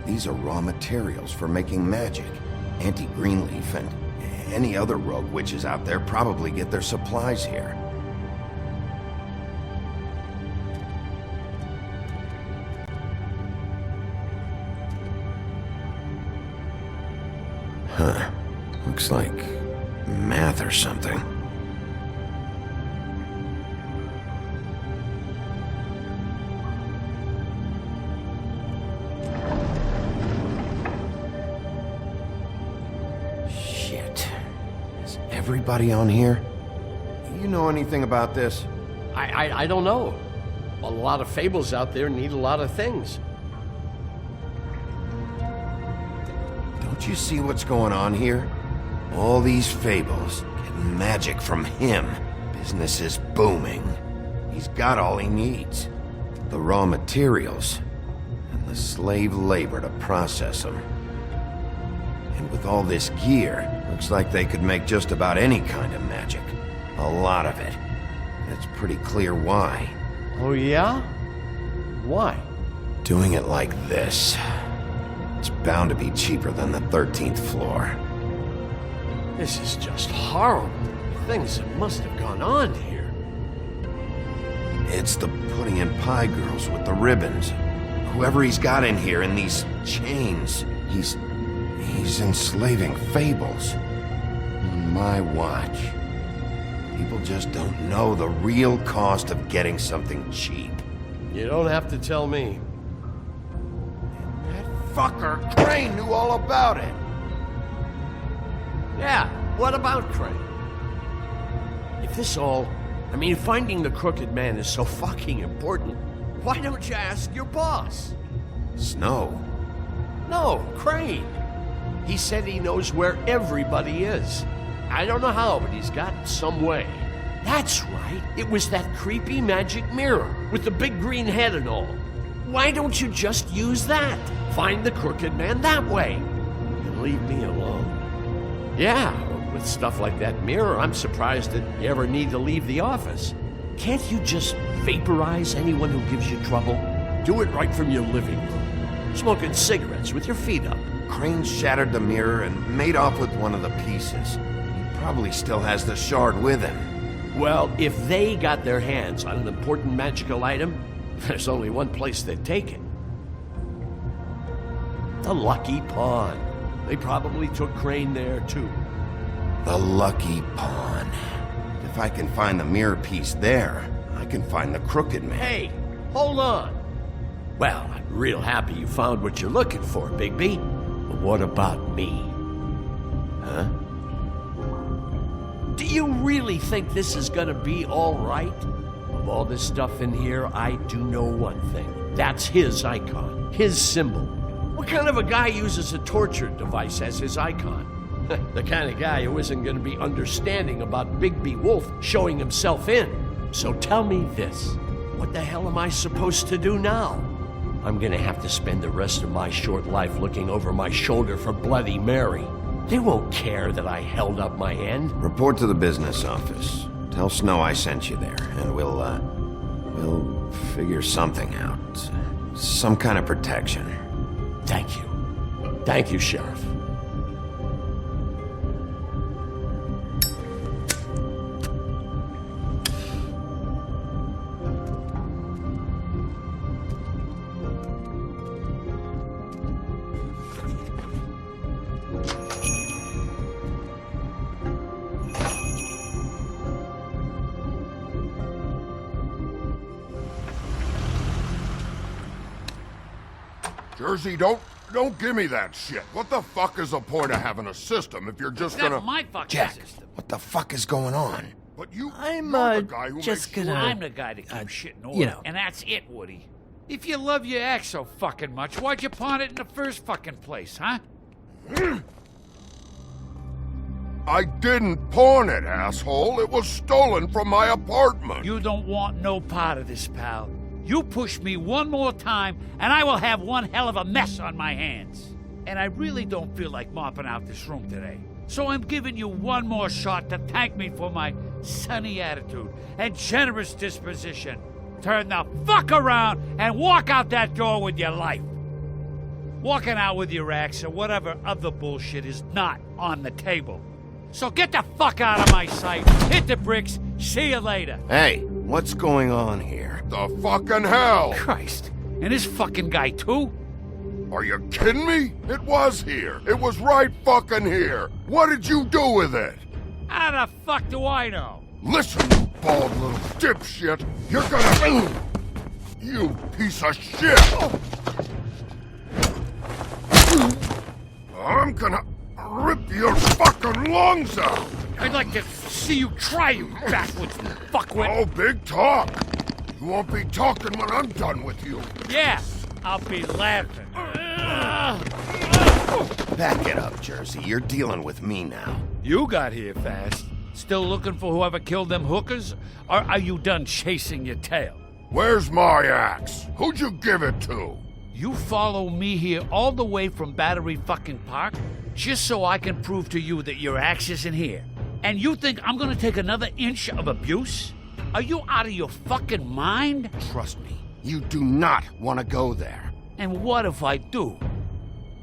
These are raw materials for making magic. Auntie Greenleaf and any other rogue witches out there probably get their supplies here. Huh. Looks like math or something. Everybody on here? You know anything about this? I don't know. A lot of fables out there need a lot of things. Don't you see what's going on here? All these fables get magic from him. Business is booming. He's got all he needs. The raw materials and the slave labor to process them. And with all this gear, looks like they could make just about any kind of magic. A lot of it. It's pretty clear why. Oh yeah? Why? Doing it like this. It's bound to be cheaper than the 13th floor. This is just horrible. Things that must have gone on here. It's the pudding and pie girls with the ribbons. Whoever he's got in here in these chains, he's enslaving fables. On my watch. People just don't know the real cost of getting something cheap. You don't have to tell me. That fucker Crane knew all about it. Yeah, what about Crane? If finding the crooked man is so fucking important, why don't you ask your boss? Snow? No, Crane. He said he knows where everybody is. I don't know how, but he's got some way. That's right. It was that creepy magic mirror with the big green head and all. Why don't you just use that? Find the crooked man that way. And leave me alone. Yeah, with stuff like that mirror, I'm surprised that you ever need to leave the office. Can't you just vaporize anyone who gives you trouble? Do it right from your living room. Smoking cigarettes with your feet up. Crane shattered the mirror and made off with one of the pieces. He probably still has the shard with him. Well, if they got their hands on an important magical item, there's only one place they'd take it. The Lucky Pawn. They probably took Crane there, too. The Lucky Pawn. If I can find the mirror piece there, I can find the crooked man. Hey, hold on. Well, I'm real happy you found what you're looking for, Bigby. But what about me? Huh? Do you really think this is gonna be all right? Of all this stuff in here, I do know one thing. That's his icon, his symbol. What kind of a guy uses a torture device as his icon? The kind of guy who isn't gonna be understanding about Bigby Wolf showing himself in. So tell me this. What the hell am I supposed to do now? I'm gonna have to spend the rest of my short life looking over my shoulder for Bloody Mary. They won't care that I held up my end. Report to the business office. Tell Snow I sent you there, and we'll figure something out. Some kind of protection. Thank you. Thank you, Sheriff. Jersey, don't give me that shit. What the fuck is the point of having a system if you're just gonna... That's my fucking Jack, system. what the fuck is going on? But you're the guy who just makes gonna... sure... I'm the guy to keep shit in order. And that's it, Woody. If you love your ex so fucking much, why'd you pawn it in the first fucking place, huh? I didn't pawn it, asshole. It was stolen from my apartment. You don't want no part of this, pal. You push me one more time, and I will have one hell of a mess on my hands. And I really don't feel like mopping out this room today. So I'm giving you one more shot to thank me for my sunny attitude and generous disposition. Turn the fuck around and walk out that door with your life. Walking out with your axe or whatever other bullshit is not on the table. So get the fuck out of my sight, hit the bricks, see you later. Hey, what's going on here? The fucking hell! Christ, and this fucking guy too? Are you kidding me? It was here. It was right fucking here. What did you do with it? How the fuck do I know? Listen, you bald little dipshit. You're gonna... You piece of shit! I'm gonna rip your fucking lungs out! I'd like to see you try, you backwoods fuckwit! Oh, big talk! You won't be talking when I'm done with you. Yeah, I'll be laughing. Back it up, Jersey. You're dealing with me now. You got here fast. Still looking for whoever killed them hookers? Or are you done chasing your tail? Where's my axe? Who'd you give it to? You follow me here all the way from Battery fucking Park just so I can prove to you that your axe isn't here. And you think I'm gonna take another inch of abuse? Are you out of your fucking mind? Trust me, you do not want to go there. And what if I do?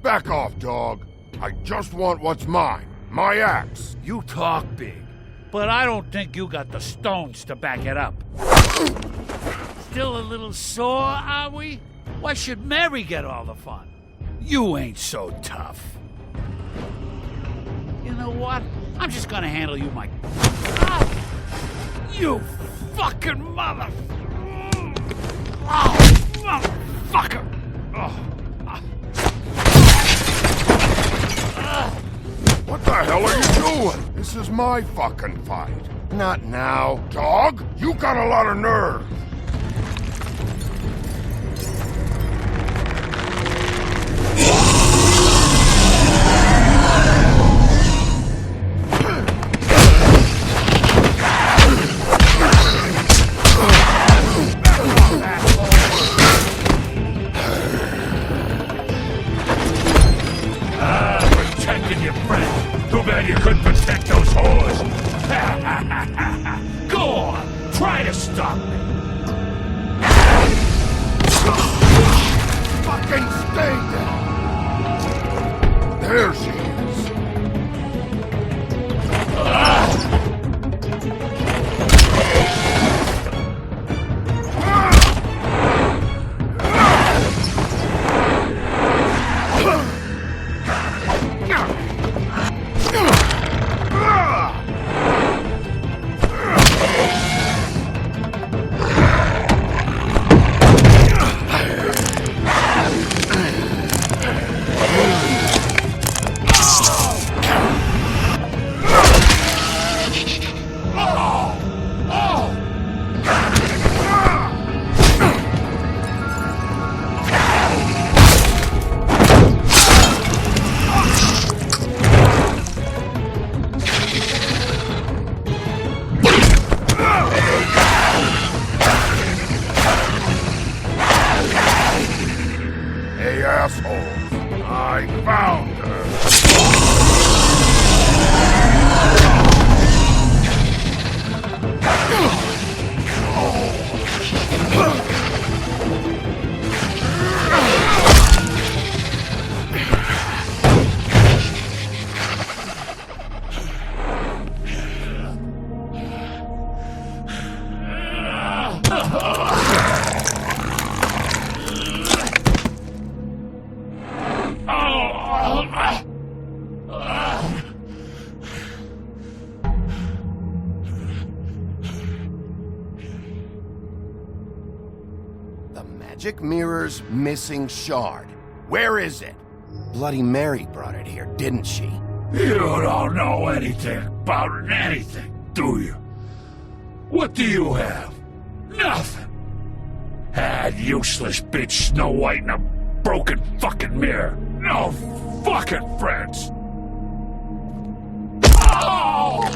Back off, dog. I just want what's mine. My axe. You talk big, but I don't think you got the stones to back it up. Still a little sore, are we? Why should Mary get all the fun? You ain't so tough. You know what? I'm just gonna handle you my... Ah! You fucking mother... Oh, motherfucker! What the hell are you doing? This is my fucking fight. Not now. Dog, you got a lot of nerve. You couldn't protect those whores. Go on, try to stop me. Fucking stay there. There she is. Magic mirror's missing shard. Where is it? Bloody Mary brought it here, didn't she? You don't know anything about anything, do you? What do you have? Nothing. Had useless bitch Snow White and a broken fucking mirror. No fucking friends. Oh!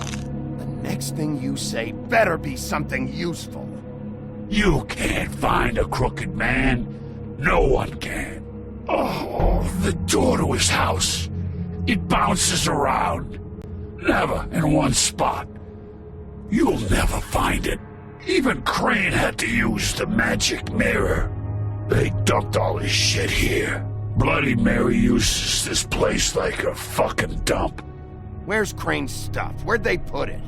The next thing you say better be something useful. You can't find a crooked man. No one can. Oh, the door to his house. It bounces around. Never in one spot. You'll never find it. Even Crane had to use the magic mirror. They dumped all his shit here. Bloody Mary uses this place like a fucking dump. Where's Crane's stuff? Where'd they put it?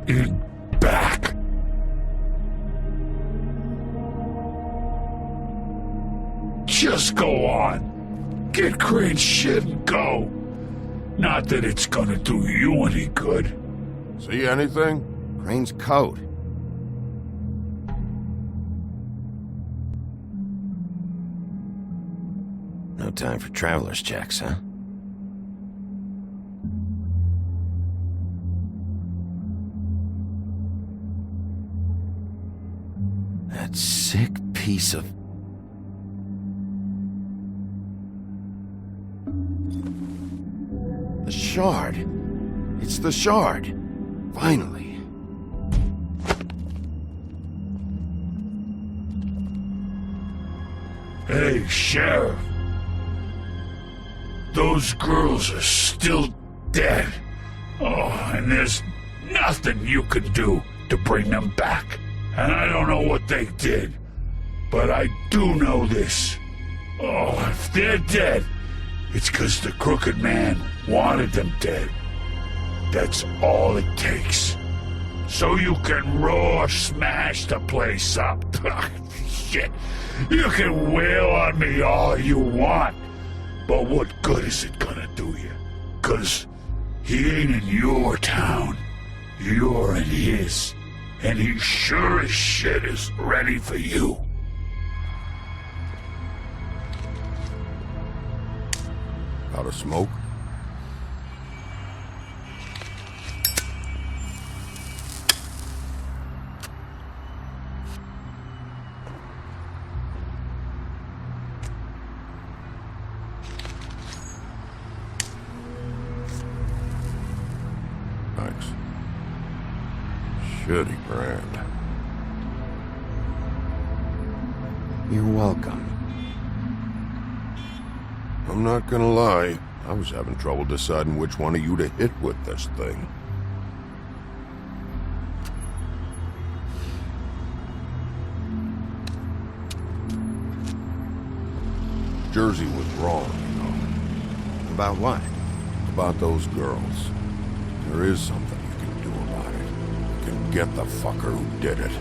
In back. Just go on. Get Crane's shit and go. Not that it's gonna do you any good. See anything? Crane's coat. No time for traveler's checks, huh? That sick piece of... The shard. It's the shard. Finally. Hey, Sheriff. Those girls are still dead. Oh, and there's nothing you can do to bring them back. And I don't know what they did, but I do know this. Oh, if they're dead, It's 'cause the Crooked Man wanted them dead. That's all it takes. So you can raw smash the place up. Shit. You can wail on me all you want, but what good is it gonna do you? 'Cause he ain't in your town. You're in his. And he sure as shit is ready for you. Out of smoke? Thanks. Shitty brand. You're welcome. I'm not gonna lie, I was having trouble deciding which one of you to hit with this thing. Jersey was wrong, you know. About what? About those girls. There is something you can do about it. You can get the fucker who did it.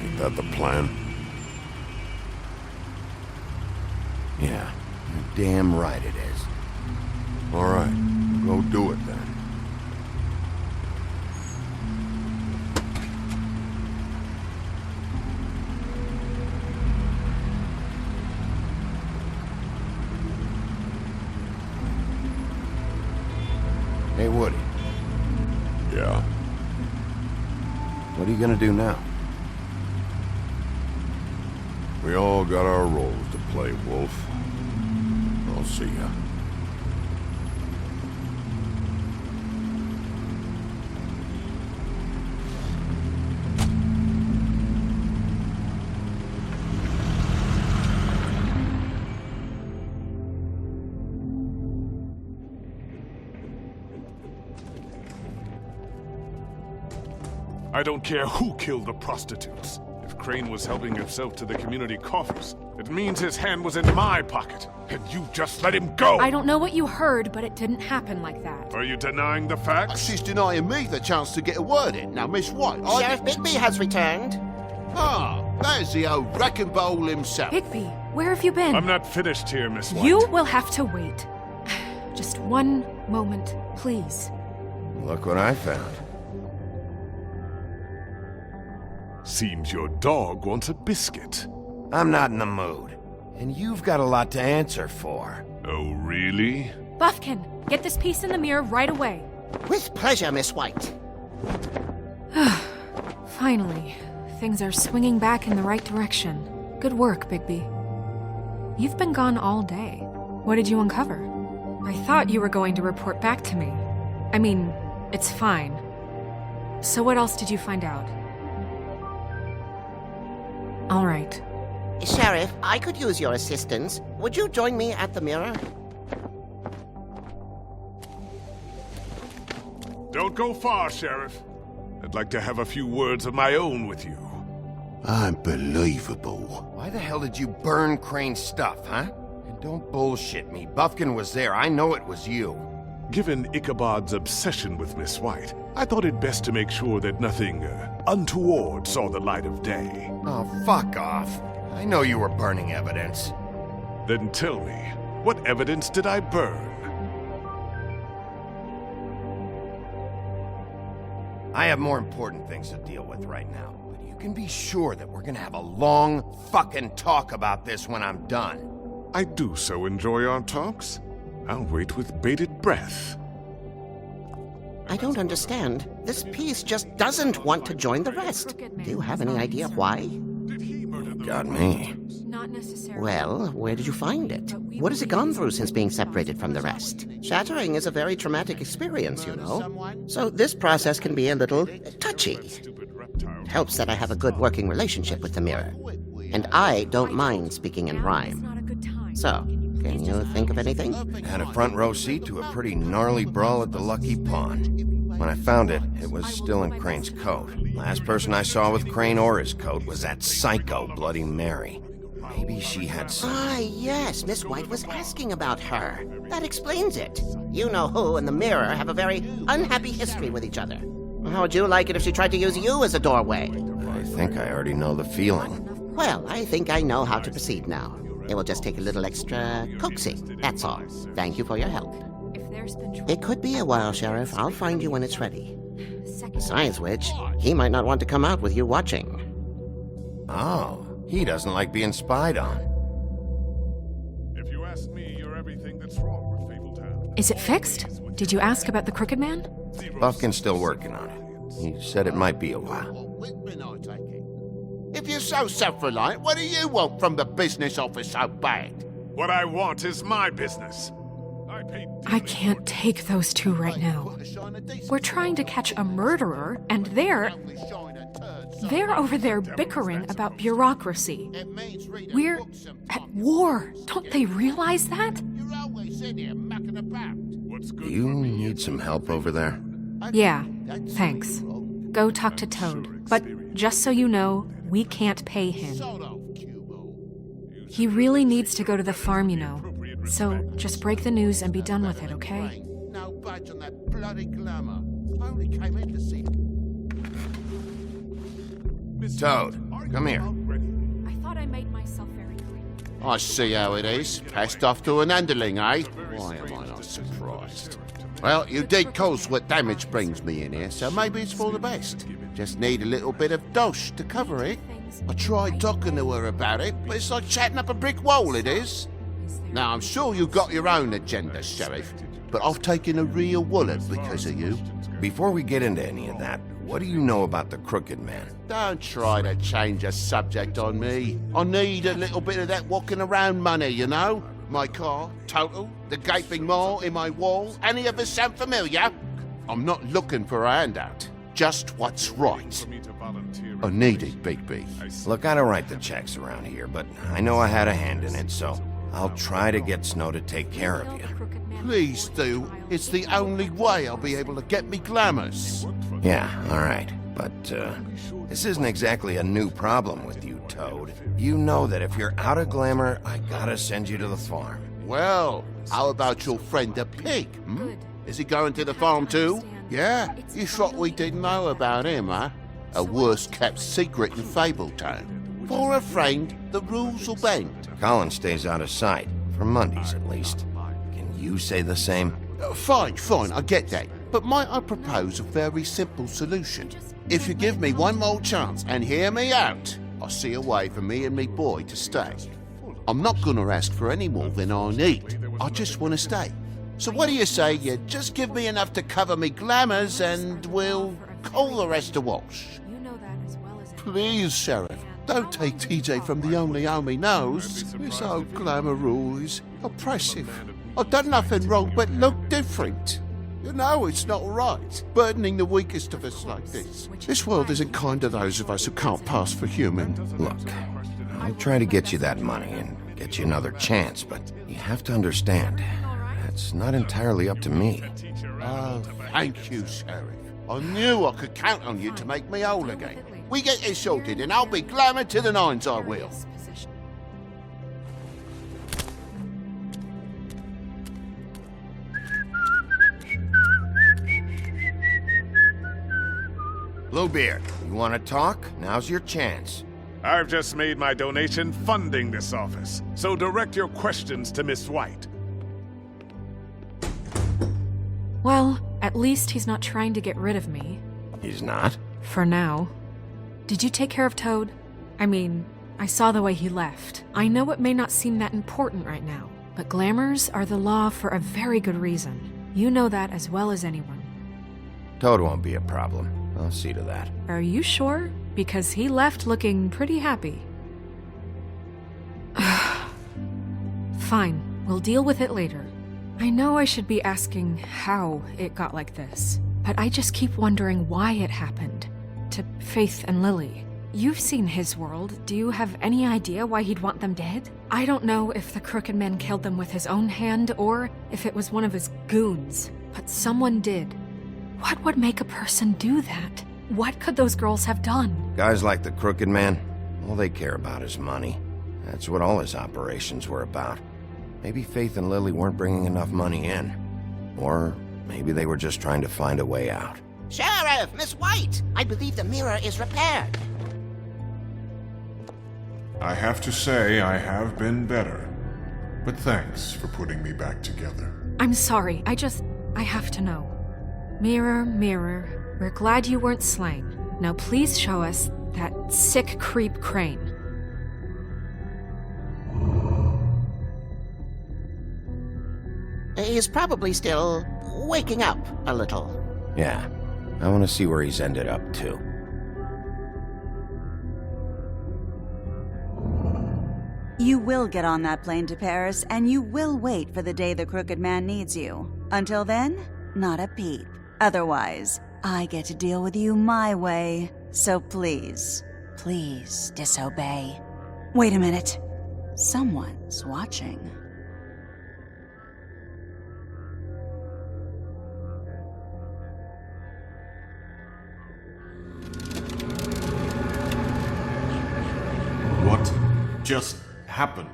Ain't that the plan? Yeah, you're damn right it is. All right, go do it then. Hey, Woody. Yeah? What are you gonna do now? We all got our roles to play, Wolf. I'll see ya. I don't care who killed the prostitutes. If Crane was helping himself to the community coffers, it means his hand was in my pocket, and you just let him go! I don't know what you heard, but it didn't happen like that. Are you denying the facts? She's denying me the chance to get a word in. Now, Miss White, Sheriff Bigby has returned. Ah, there's the old wrecking bowl himself. Bigby, where have you been? I'm not finished here, Miss White. You will have to wait. Just one moment, please. Look what I found. Seems your dog wants a biscuit. I'm not in the mood. And you've got a lot to answer for. Oh, really? Buffkin, get this piece in the mirror right away. With pleasure, Miss White. Finally, things are swinging back in the right direction. Good work, Bigby. You've been gone all day. What did you uncover? I thought you were going to report back to me. I mean, it's fine. So what else did you find out? All right. Sheriff, I could use your assistance. Would you join me at the mirror? Don't go far, Sheriff. I'd like to have a few words of my own with you. Unbelievable. Why the hell did you burn Crane's stuff, huh? And don't bullshit me. Buffkin was there. I know it was you. Given Ichabod's obsession with Miss White, I thought it best to make sure that nothing untoward saw the light of day. Oh, fuck off. I know you were burning evidence. Then tell me, what evidence did I burn? I have more important things to deal with right now. But you can be sure that we're gonna have a long fucking talk about this when I'm done. I do so enjoy our talks. I'll wait with bated breath. I don't understand. This piece just doesn't want to join the rest. Do you have any idea why? Got me. Not necessarily. Well, where did you find it? What has it gone through since being separated from the rest? Shattering is a very traumatic experience, you know. So this process can be a little touchy. It helps that I have a good working relationship with the mirror. And I don't mind speaking in rhyme. So, can you think of anything? Had a front row seat to a pretty gnarly brawl at the Lucky Pond. When I found it, it was still in Crane's coat. Last person I saw with Crane or his coat was that psycho Bloody Mary. Maybe she had some... Ah, yes, Miss White was asking about her. That explains it. You know who and the mirror have a very unhappy history with each other. How would you like it if she tried to use you as a doorway? I think I already know the feeling. Well, I think I know how to proceed now. It will just take a little extra coaxing, that's all. Thank you for your help. It could be a while, Sheriff. I'll find you when it's ready. Besides which, he might not want to come out with you watching. Oh, he doesn't like being spied on. If you ask me, you're everything that's wrong with Fabletown. Is it fixed? Did you ask about the Crooked Man? Buffkin's still working on it. He said it might be a while. If you're so self-reliant, what do you want from the business office so bad? What I want is my business. I can't take those two right now. We're trying to catch a murderer, and they're over there bickering about bureaucracy. We're at war. Don't they realize that? Do you need some help over there? Yeah, thanks. Go talk to Toad. But just so you know, we can't pay him. He really needs to go to the farm, you know. So just break the news and be done with it, okay? No budge on that bloody glamour. I only came in to see... Toad, come here. I thought I made myself very clear. I see how it is. Passed off to an underling, eh? Why am I not surprised? Well, you did cause what damage brings me in here, so maybe it's for the best. Just need a little bit of dosh to cover it. I tried talking to her about it, but it's like chatting up a brick wall, it is. Now, I'm sure you've got your own agenda, Sheriff, but I've taken a real wallet because of you. Before we get into any of that, what do you know about the Crooked Man? Don't try to change a subject on me. I need a little bit of that walking around money, you know? My car, total, the gaping maw in my wall. Any of us sound familiar? I'm not looking for a handout. Just what's right. I need it, Bigby. Look, I don't write the checks around here, but I know I had a hand in it, so I'll try to get Snow to take care of you. Please do. It's the only way I'll be able to get me glamours. Yeah, all right. But, this isn't exactly a new problem with you, Toad. You know that if you're out of glamour, I gotta send you to the farm. Well, how about your friend the pig, hmm? Is he going to the farm too? Yeah? You thought we didn't know about him, huh? A worst-kept secret in Fabletown. For a friend, the rules will bend. Colin stays out of sight, for Mondays at least. Can you say the same? Fine, I get that. But might I propose a very simple solution? If you give me one more chance and hear me out, I'll see a way for me and me boy to stay. I'm not gonna ask for any more than I need. I just want to stay. So what do you say you just give me enough to cover me glamours and we'll call the rest a wash? Please, Sheriff, don't take TJ from the only home he knows. This old glamour rule is oppressive. I've done nothing wrong but look different. You know it's not right, burdening the weakest of us like this. This world isn't kind to those of us who can't pass for human. Look, I'll try to get you that money and get you another chance, but you have to understand, that's not entirely up to me. Oh, thank you, Sheriff. I knew I could count on you to make me whole again. We get this sorted and I'll be glamour to the nines, I will. Bluebeard, you want to talk? Now's your chance. I've just made my donation funding this office, so direct your questions to Miss White. Well, at least he's not trying to get rid of me. He's not? For now. Did you take care of Toad? I mean, I saw the way he left. I know it may not seem that important right now, but glamours are the law for a very good reason. You know that as well as anyone. Toad won't be a problem. I'll see to that. Are you sure? Because he left looking pretty happy. Fine, we'll deal with it later. I know I should be asking how it got like this, but I just keep wondering why it happened. To Faith and Lily. You've seen his world. Do you have any idea why he'd want them dead? I don't know if the Crooked Man killed them with his own hand or if it was one of his goons, but someone did. What would make a person do that? What could those girls have done? Guys like the Crooked Man, all they care about is money. That's what all his operations were about. Maybe Faith and Lily weren't bringing enough money in. Or maybe they were just trying to find a way out. Sheriff, Miss White! I believe the mirror is repaired. I have to say I have been better. But thanks for putting me back together. I'm sorry, I have to know. Mirror, mirror, we're glad you weren't slain. Now please show us that sick creep Crane. He's probably still waking up a little. Yeah, I want to see where he's ended up, too. You will get on that plane to Paris, and you will wait for the day the Crooked Man needs you. Until then, not a peep. Otherwise, I get to deal with you my way. So please, please disobey. Wait a minute. Someone's watching. What just happened?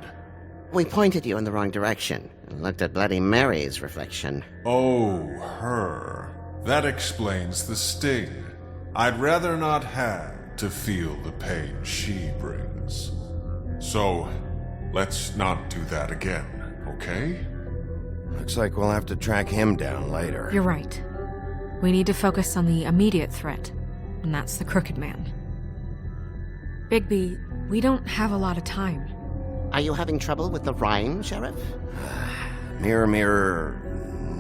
We pointed you in the wrong direction and looked at Bloody Mary's reflection. Oh, her. That explains the sting. I'd rather not have to feel the pain she brings. So, let's not do that again, okay? Looks like we'll have to track him down later. You're right. We need to focus on the immediate threat, and that's the Crooked Man. Bigby, we don't have a lot of time. Are you having trouble with the rhyme, Sheriff? Mirror, mirror,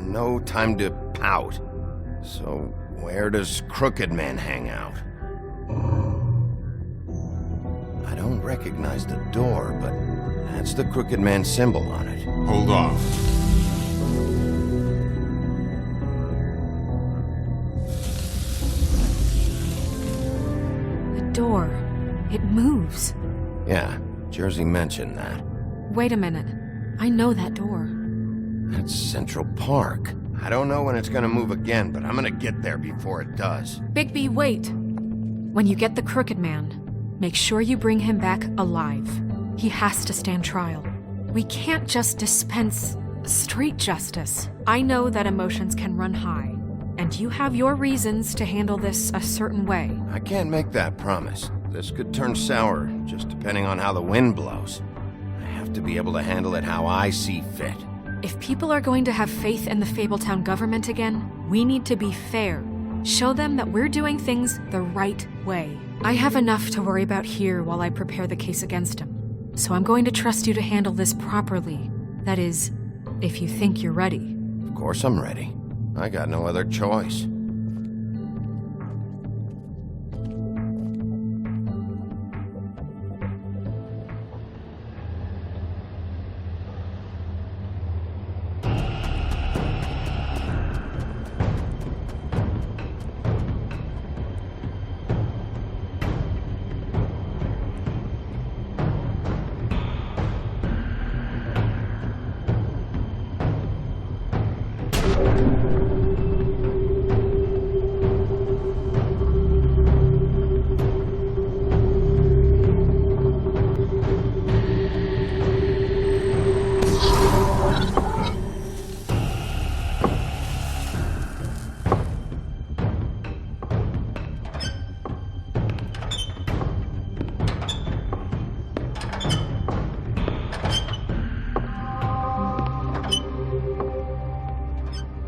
no time to pout. So, where does Crooked Man hang out? I don't recognize the door, but that's the Crooked Man symbol on it. Hold on. The door. It moves. Yeah, Jersey mentioned that. Wait a minute. I know that door. That's Central Park. I don't know when it's gonna move again, but I'm gonna get there before it does. Bigby, wait! When you get the Crooked Man, make sure you bring him back alive. He has to stand trial. We can't just dispense street justice. I know that emotions can run high, and you have your reasons to handle this a certain way. I can't make that promise. This could turn sour, just depending on how the wind blows. I have to be able to handle it how I see fit. If people are going to have faith in the Fabletown government again, we need to be fair. Show them that we're doing things the right way. I have enough to worry about here while I prepare the case against him. So I'm going to trust you to handle this properly. That is, if you think you're ready. Of course I'm ready. I got no other choice.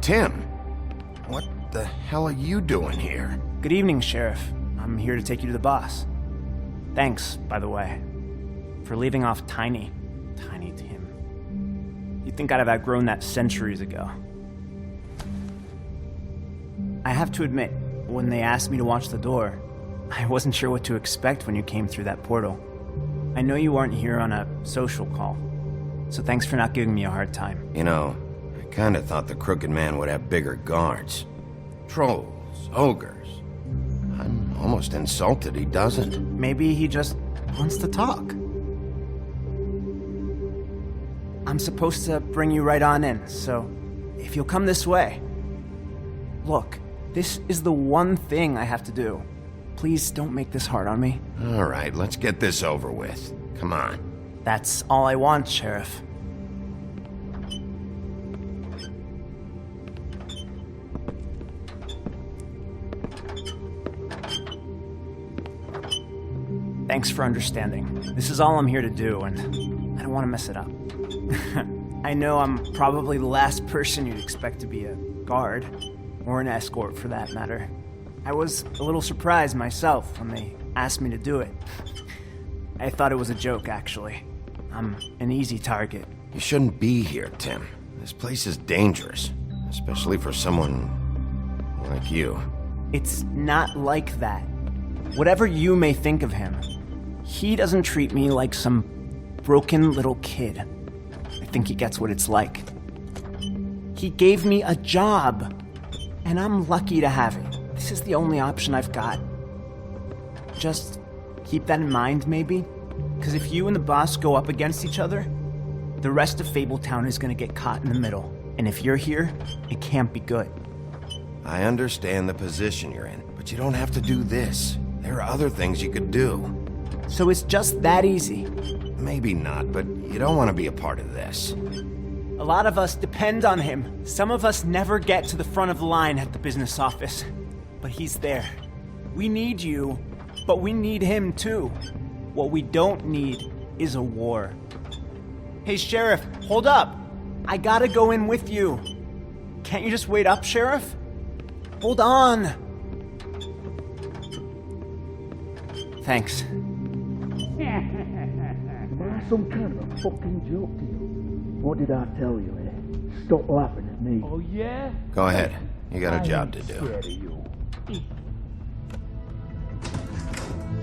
Tim, what the hell are you doing here? Good evening, Sheriff. I'm here to take you to the boss. Thanks, by the way, for leaving off Tiny. Tiny Tim. You'd think I'd have outgrown that centuries ago. I have to admit, when they asked me to watch the door, I wasn't sure what to expect when you came through that portal. I know you weren't here on a social call, so thanks for not giving me a hard time. You know, I kinda thought the Crooked Man would have bigger guards. Trolls, ogres. I'm almost insulted he doesn't. Maybe he just wants to talk. I'm supposed to bring you right on in, so if you'll come this way. Look, this is the one thing I have to do. Please don't make this hard on me. All right, let's get this over with. Come on. That's all I want, Sheriff. Thanks for understanding. This is all I'm here to do, and I don't want to mess it up. I know I'm probably the last person you'd expect to be a guard, or an escort for that matter. I was a little surprised myself when they asked me to do it. I thought it was a joke, actually. I'm an easy target. You shouldn't be here, Tim. This place is dangerous, especially for someone like you. It's not like that. Whatever you may think of him, he doesn't treat me like some broken little kid. I think he gets what it's like. He gave me a job, and I'm lucky to have it. This is the only option I've got. Just keep that in mind, maybe? Because if you and the boss go up against each other, the rest of Fabletown is going to get caught in the middle. And if you're here, it can't be good. I understand the position you're in, but you don't have to do this. There are other things you could do. So it's just that easy? Maybe not, but you don't want to be a part of this. A lot of us depend on him. Some of us never get to the front of the line at the business office. But he's there. We need you, but we need him too. What we don't need is a war. Hey, Sheriff, hold up. I gotta go in with you. Can't you just wait up, Sheriff? Hold on. Thanks. Am I some kind of a fucking joke to you? What did I tell you, eh? Stop laughing at me. Oh, yeah? Go ahead. You got a job to do. Scared of you.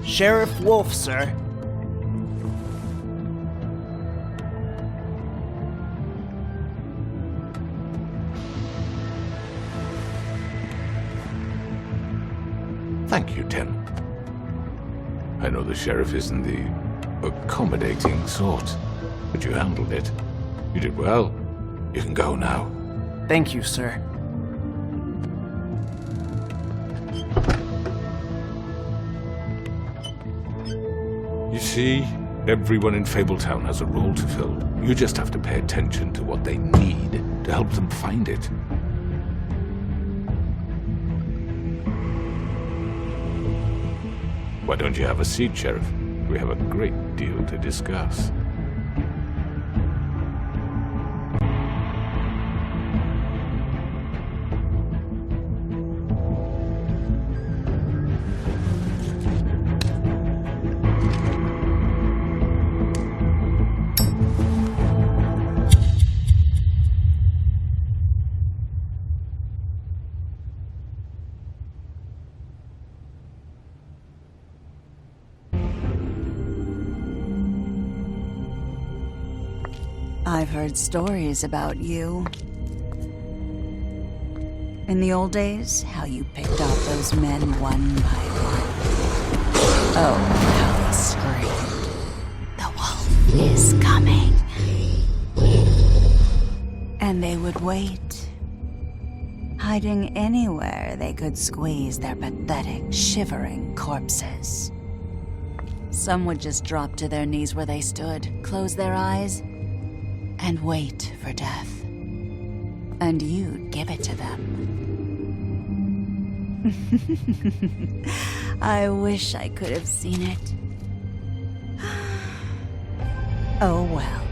Sheriff Wolf, sir. Thank you, Tim. I know the sheriff isn't the accommodating sort, but you handled it. You did well. You can go now. Thank you, sir. You see, everyone in Fabletown has a role to fill. You just have to pay attention to what they need to help them find it. Why don't you have a seat, Sheriff? We have a great deal to discuss. I've heard stories about you. In the old days, how you picked off those men one by one. Oh, how they screamed. The wolf is coming. And they would wait, hiding anywhere they could squeeze their pathetic, shivering corpses. Some would just drop to their knees where they stood, close their eyes, and wait for death. And you'd give it to them. I wish I could have seen it. Oh well.